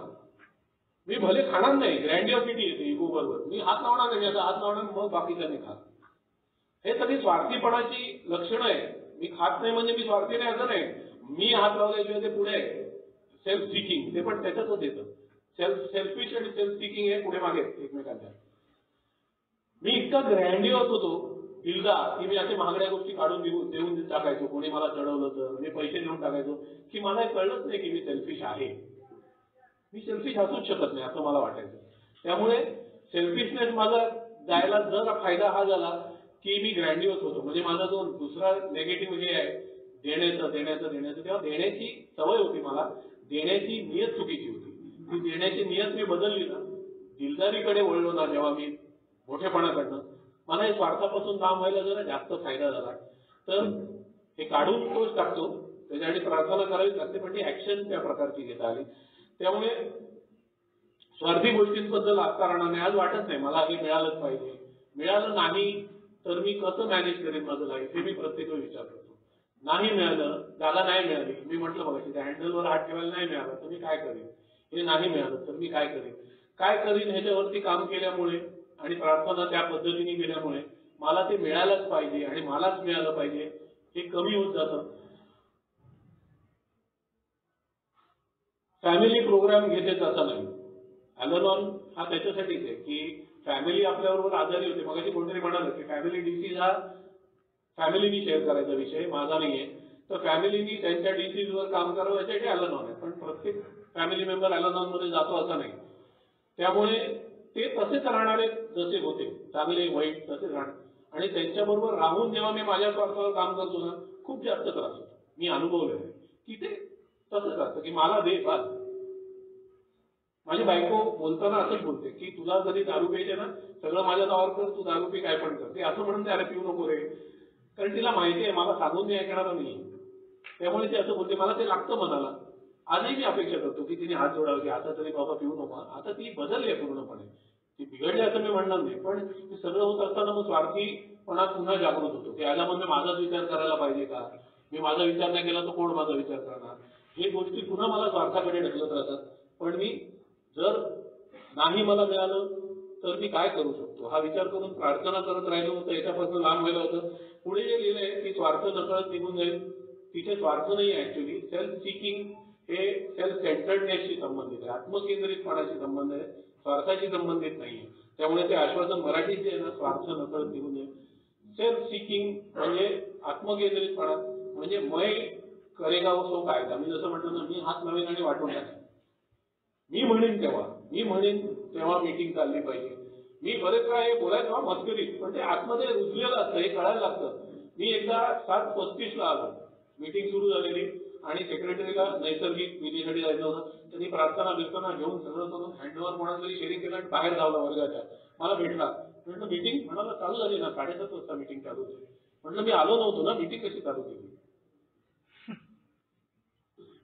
मी भले खाणार नाही, ग्रँडिओसिटी येते इगो बरोबर, मी हात लावणार नाही, मी असा हात लावणार, मग बाकीच्याने खा. हे सगळी स्वार्थीपणाची लक्षणं आहे. मी खात नाही म्हणजे मी स्वार्थी नाही असं नाही. मी हात लावल्याशिवाय ते पुढे आहे सेल्फ सिकिंग, ते पण त्याच्यातच येतं. सेल्फिश आणि सेल्फ सिकिंग हे पुढे मागे एकमेकांच्या. मी इतका ग्रँडिओस होतो दिलदार की मी अशा महागड्या गोष्टी काढून देऊन टाकायचो. कोणी मला चढवलं तर मी पैसे देऊन टाकायचो की मला हे कळलंच नाही की मी सेल्फिश आहे. मी सेल्फिश असूच शकत नाही असं मला वाटायचं. त्यामुळे सेल्फिशनेस माझा जायला जर फायदा हा झाला की मी ग्रँडिओस होतो. म्हणजे माझा जो दुसरा निगेटिव्ह हे आहे देण्याचं, तेव्हा देण्याची सवय होती मला. देण्याची नियत चुकीची होती. ती देण्याची नियत मी बदलली ना, दिलदारीकडे वळलो ना जेव्हा मी मोठेपणाकडनं, मला हे स्वार्थापासून लांब व्हायला जरा जास्त फायदा झाला. तर हे काढून तोच टाकतो, त्याच्यासाठी प्रार्थना करावीच लागते, पण ती ऍक्शन त्या प्रकारची घेता आली. त्यामुळे स्वार्थी गोष्टींबद्दल आता राहणार नाही. आज वाटत नाही मला हे मिळालंच पाहिजे. मिळालं नाही तर मी कसं मॅनेज करेन माझं लाईफ हे मी प्रत्येक वेळी विचार करतो. नाही मिळालं, त्याला नाही मिळाली, मी म्हटलं बघा त्या हँडलवर हात ठेवायला नाही मिळालं तर मी काय करेन. हे नाही मिळालं तर मी काय करीन ह्याच्यावरती काम केल्यामुळे आणि प्रार्थना त्या पद्धतीने केल्यामुळे मला ते मिळालंच पाहिजे आणि मलाच मिळालं पाहिजे हे कमी होत जातं. फॅमिली प्रोग्राम घेतेच असं नाही. अॅलॉन हा त्याच्यासाठीच आहे की फॅमिली आपल्याबरोबर आजारी होते. मगाशी कोणतरी म्हणालं की फॅमिली डिसीज हा फॅमिलीनी शेअर करायचा विषय माझा नाहीये. तर फॅमिलीनी त्यांच्या डिसीजवर काम करावं याच्यासाठी अॅलॉन आहे. पण प्रत्येक फॅमिली मेंबर अॅलॉन मध्ये जातो असं नाही. त्यामुळे ते तसेच राहणारे जसे होते, चांगले वाईट तसेच राहणार. आणि त्यांच्याबरोबर राहून जेव्हा मी माझ्या स्वार्थावर काम करतो ना, खूप जास्त त्रास होतो. मी अनुभवलेलं आहे की ते तसंच असतं की मला दे बस. माझी बायको बोलताना असंच बोलते की तुला जरी दारू प्यायचे ना, सगळं माझ्या नावावर कर, तू दारू पी काय पण कर. ते असं म्हणून त्याला पिऊ नको रे, कारण तिला माहिती आहे मला सांगून मी ऐकणार नाही. त्यामुळे ते असं बोलते, मला ते लागतं मनाला. आजही मी अपेक्षा करतो की तिने हात जोडावे की आता तरी बाबा पिऊ नको. आता ती बदलली आहे पूर्णपणे, ती बिघडली असं मी म्हणणार नाही. पण हे सगळं होत असताना मग स्वार्थीपणा पुन्हा जागृत होतो की आज मग मी माझाच विचार करायला पाहिजे का, मी माझा विचार नाही केला तर कोण माझा विचार करणार. हे गोष्टी पुन्हा मला स्वार्थाकडे ढकलत राहतात. पण मी जर नाही मला मिळालं तर मी काय करू शकतो हा विचार करून प्रार्थना करत राहिलो तर याच्यापासून लांब व्हायला होतं. पुढे जे लिहिलंय की स्वार्थ नकळत निघून जाईल, तिथे स्वार्थ नाही ऍक्च्युली सेल्फ सिकिंग हे सेल्फ सेंटर्डनेसशी संबंधित आहे, आत्मकेंद्रितपणाशी संबंध आहे, स्वार्थाशी संबंधित नाहीये. त्यामुळे ते आश्वासन मराठीत जे आहे ना, स्वार्थ नकळत निघून जाईल. सेल्फ सिकिंग म्हणजे आत्मकेंद्रितपणा, म्हणजे मैं करेगा वो सो पाएगा. मी जसं म्हटलं ना, मी हात नवीन आणि वाटून टाकेन. मी म्हणेन तेव्हा मीटिंग चालली पाहिजे. मी बरेच काय बोलायचो मस्करीत, पण ते आतमध्ये रुजलेलं असतं, हे कळायला लागतं. मी एकदा 7:35 ला आलो, मीटिंग सुरू झालेली आणि सेक्रेटरीला नैसर्गिक विधीसाठी जायचं होतं. त्यांनी प्रार्थना घेऊन सगळं करून हँडओव्हर कोणाला तरी शेअरिंग केलं आणि बाहेर धावला वर्गाच्या. मला भेटला, म्हटलं मीटिंग, म्हणाला चालू झाली ना, 7:30 वाजता मीटिंग चालू झाली. म्हटलं मी आलो नव्हतो ना, मीटिंग कशी चालू केली.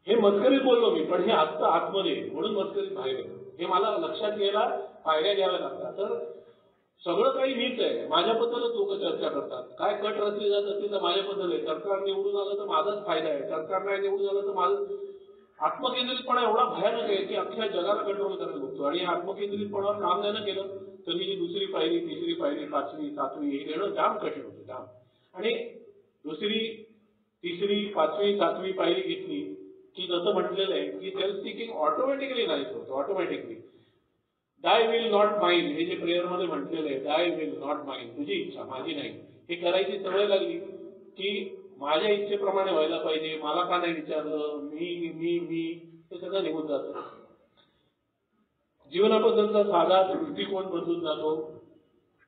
हे मस्करीत बोललो मी, पण हे असतं आतमध्ये म्हणून मस्करीत बाहेर आहे. हे मला लक्षात घ्यायला पायऱ्या घ्याव्या लागतात. तर सगळं काही मीच आहे, माझ्याबद्दलच लोक चर्चा करतात. काय कट रचले जात असतील तर माझ्याबद्दल आहे. सरकार निवडून आलं तर माझाच फायदा आहे, सरकार नाही निवडून आलं तर माझं. आत्मकेंद्रितपणा एवढा भयानक आहे की अख्ख्या जगाला कंट्रोल करायला बघतो. आणि आत्मकेंद्रितपणावर काम नाही केलं तर ही दुसरी पायरी, तिसरी पायरी, 5वी 7वी हे घेणं जाम कठीण होतं, जाम. आणि दुसरी तिसरी 5वी 7वी पायरी घेतली की जसं म्हटलेलं आहे की सेल्फ सिकिंग ऑटोमॅटिकली नाही होत, ऑटोमॅटिकली. दाय विल नॉट माइंड, हे जे प्रेयर मध्ये म्हटलेलं आहे, दाय विल नॉट माइंड, तुझी इच्छा माझी नाही, हे करायची सवय लागली की माझ्या इच्छेप्रमाणे व्हायला पाहिजे, मला का नाही विचारलं, मी हे सगळं निघून जातं. जीवनाबद्दलचा साधा दृष्टिकोन बदलून जातो.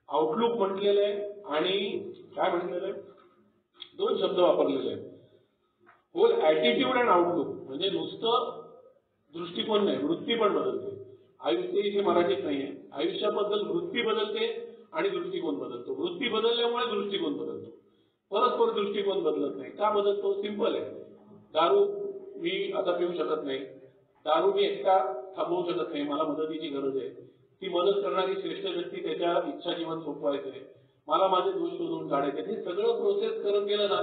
आउटलुक म्हटलेलं आहे आणि काय म्हटलेलं आहे, दोन शब्द वापरलेले आहेत. होल ऍटिट्यूड अँड आउटलुक, म्हणजे नुसतं दृष्टिकोन नाही, वृत्ती पण बदलते. आयुष्य इथे मराठीत नाहीये. आयुष्याबद्दल वृत्ती बदलते आणि दृष्टिकोन बदलतो. वृत्ती बदलल्यामुळे दृष्टिकोन बदलतो. परस्पर दृष्टिकोन बदलत नाही. का बदलतो? सिंपल आहे. दारू मी आता पिऊ शकत नाही, दारू मी एकटा थांबवू शकत नाही, मला मदतीची गरज आहे. ती मदत करणारी श्रेष्ठ व्यक्ती त्याच्या इच्छा जीवन सोपवायचे, मला माझे दोष शोधून काढायचे, हे सगळं प्रोसेस करत गेलं ना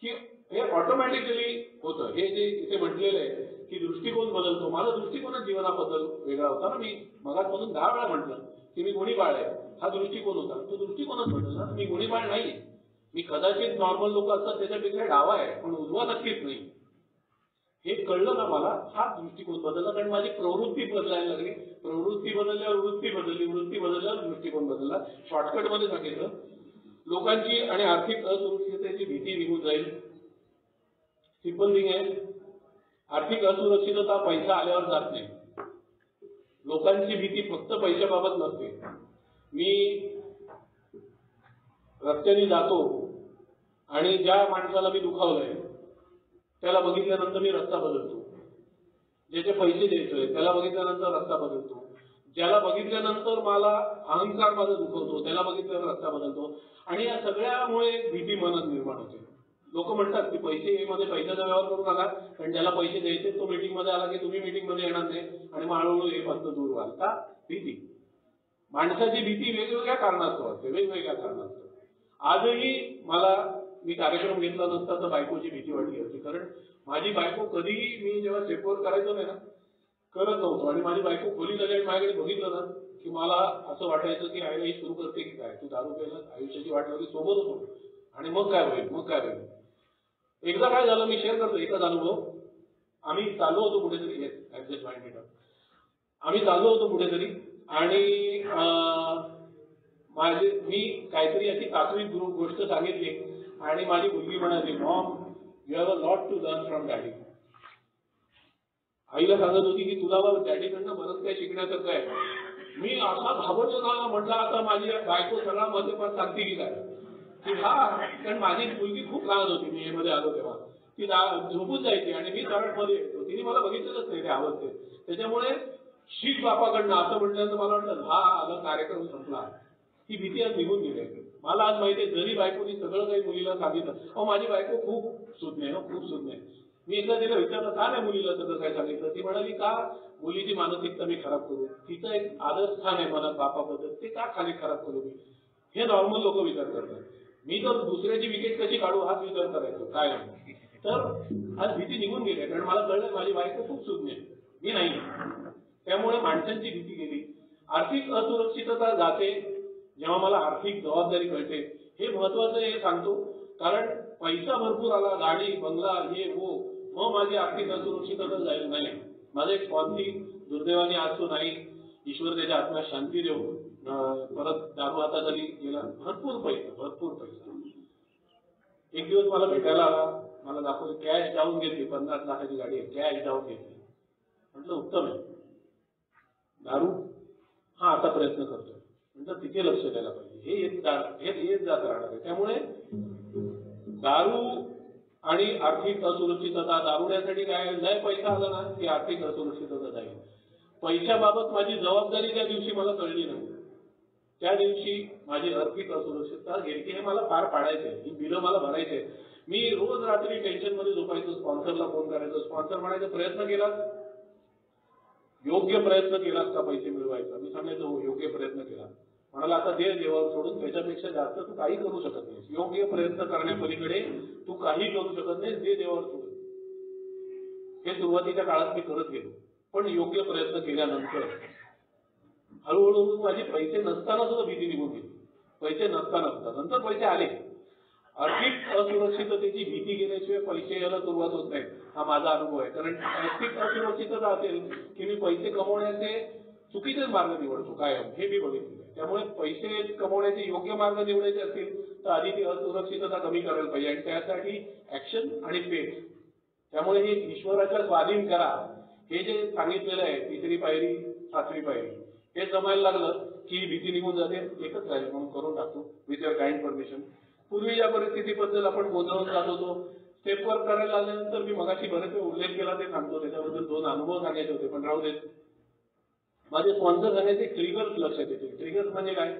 की हे ऑटोमॅटिकली होतं. हे जे इथे म्हटलेलं आहे की दृष्टिकोन बदलतो, माझा दृष्टिकोनच जीवनाबद्दल वेगळा होता ना. मी मगापासून 10 वेळा म्हटलं की मी गुणीबाळ आहे, हा दृष्टिकोन होता, तो दृष्टिकोनच बदलला. मी गुणीबाळ नाहीये, मी कदाचित नॉर्मल लोक असतात त्याच्यापेक्षा डावा आहे, पण उजवा नक्कीच नाही. हे कळलं ना मला, हा दृष्टिकोन बदलला, कारण माझी प्रवृत्ती बदलायला लागली. प्रवृत्ती बदलल्यावर वृत्ती बदलली, वृत्ती बदलल्यावर दृष्टिकोन बदलला. शॉर्टकट मध्ये सांगितलं, लोकांची आणि आर्थिक असुरक्षिततेची भीती निघून जाईल. सिंपल थिंग आहे. आर्थिक असुरक्षितता पैसा आल्यावर जात नाही. लोकांची भीती फक्त पैशाबाबत नसते. मी रस्त्याने जातो आणि ज्या माणसाला मी दुखावलंय त्याला बघितल्यानंतर मी रस्ता बदलतो. ज्याचे पैसे द्यायचोय त्याला बघितल्यानंतर रस्ता बदलतो. ज्याला बघितल्यानंतर मला अहंकार माझा दुखवतो त्याला बघितल्यावर रस्ता बदलतो. आणि या सगळ्यामुळे भीती मनात निर्माण होते. लोक म्हणतात की पैसे मध्ये पैशाचा व्यवहार करू नका, कारण ज्याला पैसे द्यायचे तो मीटिंग मध्ये आला की तुम्ही मीटिंग मध्ये येणार नाही आणि मग हळूहळू हे पासून दूर व्हाल. का? भीती. माणसाची भीती वेगवेगळ्या कारणास्तव असते, वेगवेगळ्या कारणास्तव. आजही मला, मी कार्यक्रम घेतला नसता तर बायकोची भीती वाटली असती, कारण माझी बायको कधीही, मी जेव्हा स्टेपवर करायचो नाही ना, करत नव्हतो, आणि माझी बायको खोली झाली आणि माझ्याकडे बघितलं ना की मला असं वाटायचं की आईला ही सुरू करते की काय, तू दारू प्यायला आयुष्याची वाट लावली, सोबत होतो आणि मग काय होईल, मग काय होईल. एकदा काय झालं, मी शेअर करतो एकच अनुभव. आम्ही चाललो होतो कुठेतरी, ऍडजस्ट माइंड, आम्ही चाललो होतो कुठेतरी आणि माझे, मी काहीतरी अशी तात्विक गोष्ट सांगितली आणि माझी मुलगी म्हणाली, mom you have a lot to learn from daddy. आईला सांगत होती की तुला डॅडीकडनं बरंच काय शिकण्यासारखं आहे. मी असा घाबरलो ना, म्हटलं आता माझी बायको सगळा मध्यपात सांगते की काय, की हा, कारण माझी मुलगी खूप लहान होती, मी मध्ये आलो तेव्हा ती झोपून जायची आणि मी सरळ मध्ये येतो. तिने मला बघितलंच नाही ते अवस्थेत. त्याच्यामुळे शिक बापाकडनं असं म्हटल्यानंतर मला वाटलं हा आला कार्यक्रम संपला. ही भीती आज निघून गेली. मला आज माहिती आहे, जरी बायकोनी सगळं काही मुलीला सांगितलं, अहो माझी बायको खूप सुज्ञ, खूप सुज्ञ. मी एकदा तिला विचारलं का नाही मुलीला सगळं काय सांगितलं. ती म्हणाली का मुलीची मानसिकता मी खराब करू, तिचं एक आदर स्थान आहे मनात बापाबद्दल, ते का खाली खराब करू मी. हे नॉर्मल लोक विचार करतात. मी तर दुसऱ्याची विकेट कशी काढू हाच विचार करायचो काय. तर आज भीती निघून गेली, कारण मला कळलं माझी बायको खूप सुज्ञ आहे, मी नाही. त्यामुळे माणसांची भीती गेली. आर्थिक असुरक्षितता जाते जेव्हा मला आर्थिक जबाबदारी कळते. हे महत्वाचं हे सांगतो, कारण पैसा भरपूर आला, गाडी बंगला हे हो, मग माझी आर्थिक असुरक्षितता जाईल नाही. माझं एक पॉलिसी दुर्दैवाने आज तो नाही, ईश्वर त्याच्या आत्म्यात शांती देऊ. परत दारू हाताखाली गेला, भरपूर पैसा. एक दिवस मला भेटायला आला, मला दाखवलं, कॅश जाऊन घेतली, 50 लाखाची गाडी आहे, कॅश जाऊन घेतली. म्हटलं उत्तम आहे. दारू, हा आता प्रयत्न करतोय, म्हणजे तिथे लक्ष द्यायला पाहिजे. हे येत जात राहणार आहे. त्यामुळे दारू आणि आर्थिक असुरक्षितता, दारुड्यासाठी काय नाही पैसा आला ना की आर्थिक असुरक्षितता जाईल. पैशाबाबत माझी जबाबदारी ज्या दिवशी मला कळली ना, त्या दिवशी माझी आर्थिक असुरक्षितता गेली. की हे मला पार पाडायचंय, ही बिलं मला भरायचंय. मी रोज रात्री टेन्शन मध्ये झोपायचो, स्पॉन्सरला फोन करायचो, स्पॉन्सर म्हणायचा प्रयत्न केला, योग्य प्रयत्न केलास का पैसे मिळवायचा. मी सांगायचो हो योग्य प्रयत्न केला. म्हणाला आता दे देवावर सोडून, त्याच्यापेक्षा जास्त तू काही करू शकत नाहीस. योग्य प्रयत्न करण्यापलीकडे तू काही करू शकत नाहीस, दे देवावर सोडून. हे सुरुवातीच्या काळात मी करत गेलो, पण योग्य प्रयत्न केल्यानंतर हळूहळू माझे पैसे नसताना सुद्धा भीती निघून गेली. पैसे नसताना सुद्धा, नंतर पैसे आले. आर्थिक असुरक्षिततेची भीती गेल्याशिवाय पैसे यायला सुरुवात होत नाही, हा माझा अनुभव आहे. कारण आर्थिक असुरक्षितता असेल की मी पैसे कमवण्याचे चुकीचेच मार्ग निवडतो कायम, हे मी बघितलं. त्यामुळे पैसे कमवण्याचे योग्य मार्ग निवडायचे असतील तर आधी ती असुरक्षितता कमी करायला पाहिजे आणि त्यासाठी ऍक्शन आणि पेट. त्यामुळे हे ईश्वराच्या स्वाधीन करा हे जे सांगितलेलं आहे, तिसरी पायरी 7वी पायरी, हे जमायला लागलं की भीती निघून जाते. एकच राहील म्हणून करून टाकतो विथ युअर काइंड परमिशन. पूर्वी या परिस्थितीबद्दल आपण गोंधळून जात होतो. स्टेप वर्क करायला लागल्यानंतर मी मगाशी बरेच वेळ उल्लेख केला ते सांगतो, त्याच्याबद्दल 2 अनुभव सांगायचे होते पण राहू देत. माझे स्पॉन्सर सांगायचे ट्रिगर्स लक्षात येते. ट्रिगर्स म्हणजे काय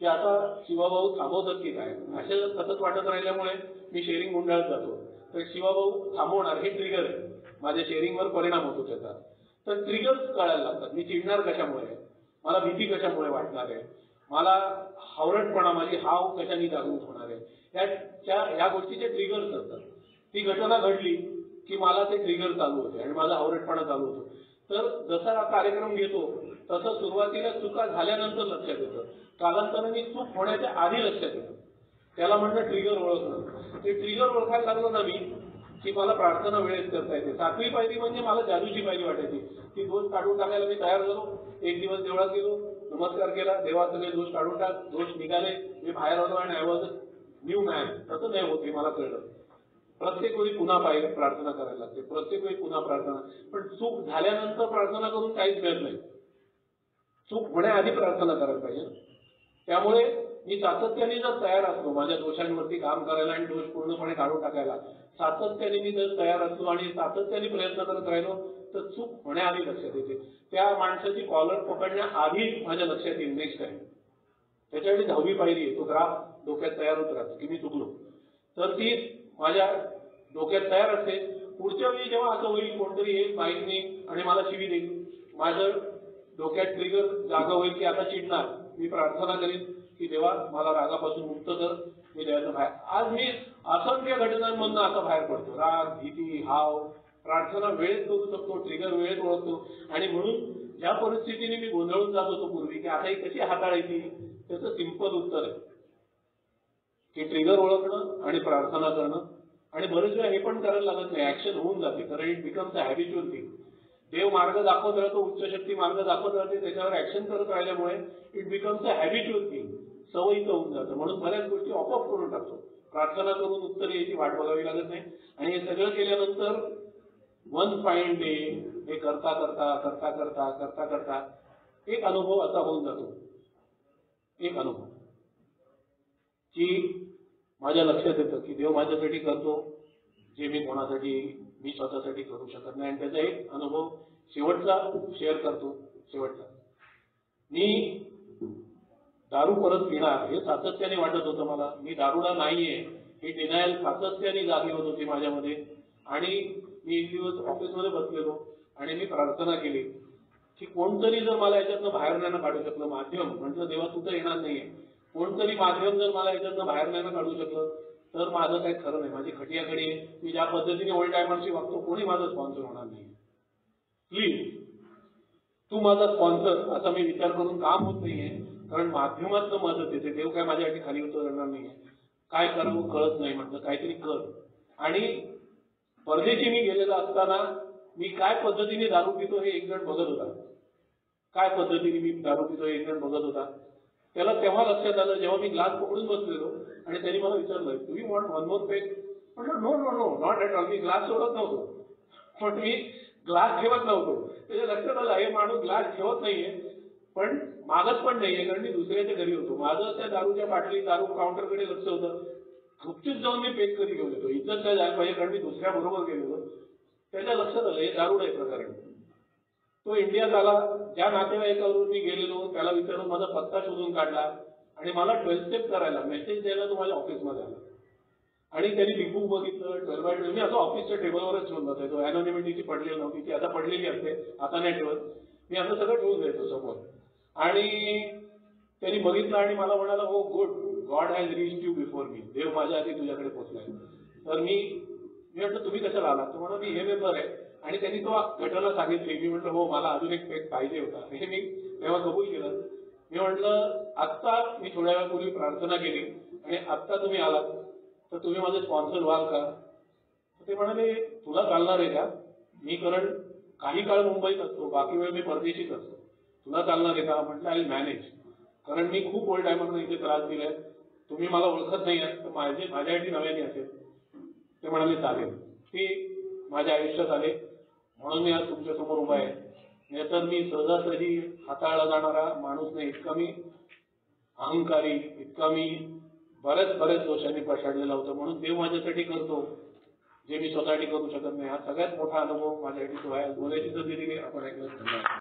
की आता शिवाभाऊ थांबवतात की काय, असे सतत वाटत राहिल्यामुळे मी शेअरिंग गुंडाळत जातो. तर शिवाभाऊ थांबवणार हे ट्रिगर आहे, माझ्या शेअरिंगवर परिणाम होतो त्याचा. तर ट्रिगर्स कळायला लागतात. मी चिडणार कशामुळे, मला भीती कशामुळे वाटणार आहे, मला हावरटपणा, माझी हाव कशाने जागृत होणार आहे, या गोष्टीचे ट्रिगर्स असतात. ती घटना घडली की मला ते ट्रिगर चालू होते आणि माझा हावरटपणा चालू होतो. तर जसा हा कार्यक्रम घेतो तसं सुरुवातीला चुका झाल्यानंतर लक्षात येतं, कालांतराने चूक होण्याच्या आधी लक्षात येतं. त्याला म्हणणं ट्रिगर ओळखणं. ते ट्रिगर ओळखायला लागलो ना मी की मला प्रार्थना वेळेत करता येते. 7वी पायरी म्हणजे मला जादूची पायरी वाटायची. ती दोष काढून टाकायला मी तयार झालो. एक दिवस देवळात गेलो, नमस्कार केला, देवा सगळे दोष काढून टाक, दोष निघाले, मी बाहेर आलो आणि आय वॉज न्यू मॅन. तसं नाही होत हे मला कळलं. प्रत्येक वेळी पुन्हा प्रार्थना करायला लागते, प्रत्येक वेळी पुन्हा प्रार्थना. पण चूक झाल्यानंतर प्रार्थना करून काहीच मिळत नाही, चूक होण्याआधी प्रार्थना करायला पाहिजे. त्यामुळे मी सातत्याने जर तयार असलो माझ्या दोषांवरती काम करायला आणि दोष पूर्णपणे काढून टाकायला, सातत्याने मी जर तयार असलो आणि सातत्याने प्रयत्न करत राहिलो तर चूक होण्याआधी लक्षात येते. त्या माणसाची कॉलर पकडण्याआधी माझ्या लक्षात येईल नेक्स्ट टाइम. त्याच्यासाठी 10वी पायरी आहे, तो ग्राफ डोक्यात तयार होत राहतो की मी चुकलो तर ती माझ्या डोक्यात तयार असते. पुढच्या वेळी जेव्हा असं होईल कोणतरी येईल बाईकने आणि मला शिवी देईल, माझं डोक्यात ट्रिगर जागा होईल की आता चिडणार, मी प्रार्थना करीन की देवा मला रागापासून मुक्त कर, मी द्यायचं बाहेर. आज मी असंख्य घटनांमधून आता बाहेर पडतो. राग, भीती, हाव, प्रार्थना वेळेत करू शकतो, ट्रिगर वेळेत ओळखतो. आणि म्हणून ज्या परिस्थितीने मी गोंधळून जात होतो पूर्वी की आता ही कशी हाताळायची, त्याचं सिंपल उत्तर आहे की ट्रिगर ओळखणं आणि प्रार्थना करणं. आणि बरेच वेळा हे पण करायला लागत नाही, ऍक्शन होऊन जाते, कारण it becomes a habitual thing. देव मार्ग दाखवत राहतो, उच्च शक्ती मार्ग दाखवत राहते, त्याच्यावर ऍक्शन करत राहिल्यामुळे it becomes a habitual thing, सवयीचं होऊन जातं. म्हणून बऱ्याच गोष्टी आपोआप करून टाकतो. प्रार्थना करून उत्तर याची वाट बघावी लागत नाही. आणि हे सगळं केल्यानंतर वन फाईन डे हे करता करता करता करता करता करता एक अनुभव असा होऊन जातो, एक अनुभव की माझ्या लक्षात येतं की देव माझ्यासाठी करतो जे मी स्वतःसाठी करू शकत नाही. आणि त्याचा एक अनुभव शेवटचा शेअर करतो. शेवटचा, मी दारू परत पिणार हे सातत्याने वाटत होतं मला. मी दारुडा नाहीये ही डिनायल सातत्याने जागी होत होती माझ्यामध्ये. आणि मी एक दिवस ऑफिसमध्ये बसलेलो आणि मी प्रार्थना केली की कोणतरी जर मला याच्यातनं बाहेर नाही काढू शकलं, माध्यम म्हटलं देवा तू तर येणार नाहीये, कोणतरी माध्यम जर मला याच्यातनं बाहेर नाही काढू शकलं तर माझं काही खरं नाही. माझी खटियाकडे मी ज्या पद्धतीने ओल्ड टायमरशी वागतो कोणी माझं स्पॉन्सर होणार नाही. प्लीज तू माझा स्पॉन्सर असा मी विचार करून काम होत नाहीये, कारण माध्यमातनं मदत येते. देव काय माझ्यासाठी खाली उतरणार नाहीये. काय करावं कळत नाही, म्हटलं काहीतरी कर. आणि परदेशी मी गेलेला असताना मी काय पद्धतीने दारू पितो हे एक जण बघत होता. काय पद्धतीने मी दारू पितो हे एक जण बघत होता. त्याला तेव्हा लक्षात आलं जेव्हा मी ग्लास पकडून बसलेलो आणि त्यांनी मला विचारलं do you want one more peg. म्हटलं no no no not at all. मी ग्लास सोडत नव्हतो, पण मी ग्लास ठेवत नव्हतो. त्याच्या लक्षात आलं हे माणूस ग्लास ठेवत नाहीये पण मागत पण नाहीये, कारण मी दुसऱ्याच्या घरी होतो. माझं त्या दारूच्या बाटली दारू काउंटरकडे लक्ष होतं. गुपचूप जाऊन मी पेक कधी घेऊन येतो, इज्जत काय जायला पाहिजे, कारण मी दुसऱ्या बरोबर गेलेलो. त्याच्या लक्षात आलं हे दारूड आहे प्रकरण. तो इंडियात आला, ज्या नातेवाईकावरून मी गेलेलो त्याला विचारून माझा पत्ता शोधून काढला आणि मला 12 स्टेप करायला मेसेज द्यायला तो माझ्या ऑफिसमध्ये आला. आणि त्यांनी बिग बुक बघितलं 12x12. मी असं ऑफिसच्या टेबलवरच ठेवून बसायचो. अॅनॉनिमिटीची पडलेली नव्हती ती, आता पडलेली असते, आता नाही ठेवत मी. असं सगळं ठेवून द्यायचो समोर. आणि त्यांनी बघितलं आणि मला म्हणाला हो good, God has reached you before me. देव माझ्या आधी तुझ्याकडे पोहोचलाय. तर मी म्हटलं तुम्ही कशाला आला. तो म्हणा मी हे मेंबर आहे. आणि त्यांनी तो घटना सांगितली. मी म्हटलं हो मला अजून एक पेक पाहिजे होता. हे मी तेव्हा कबूल केलं. मी म्हटलं आत्ता मी थोड्या वेळापूर्वी प्रार्थना केली आणि आत्ता तुम्ही आलात तर तुम्ही माझे स्पॉन्सर व्हाल का. ते म्हणाले तुला चालणार आहे का. मी कारण काही काळ मुंबईत असतो, बाकी वेळ मी परदेशीच असतो. तुला चालणार आहे का? म्हटलं आय मॅनेज, कारण मी खूप ओल्ड टायमांना इथे त्रास दिलाय, तुम्ही मला ओळखत नाही आहे तर माझ्यासाठी नव्याने असेल. ते म्हणाले चालेल. ते माझ्या आयुष्यात आले म्हणून मी आज तुमच्या समोर उभा आहे. नाहीतर मी सहजासहजी हाताळला जाणारा माणूस नाही. इतका मी अहंकारी, इतका मी बऱ्याच दोषांनी पछाडलेला होता. म्हणून देव माझ्यासाठी करतो जे मी स्वतःसाठी करू शकत नाही. हा सगळ्यात मोठा अनुभव माझ्यासाठी तो आहे. बोलायची संधी दिली आपण ऐकलं.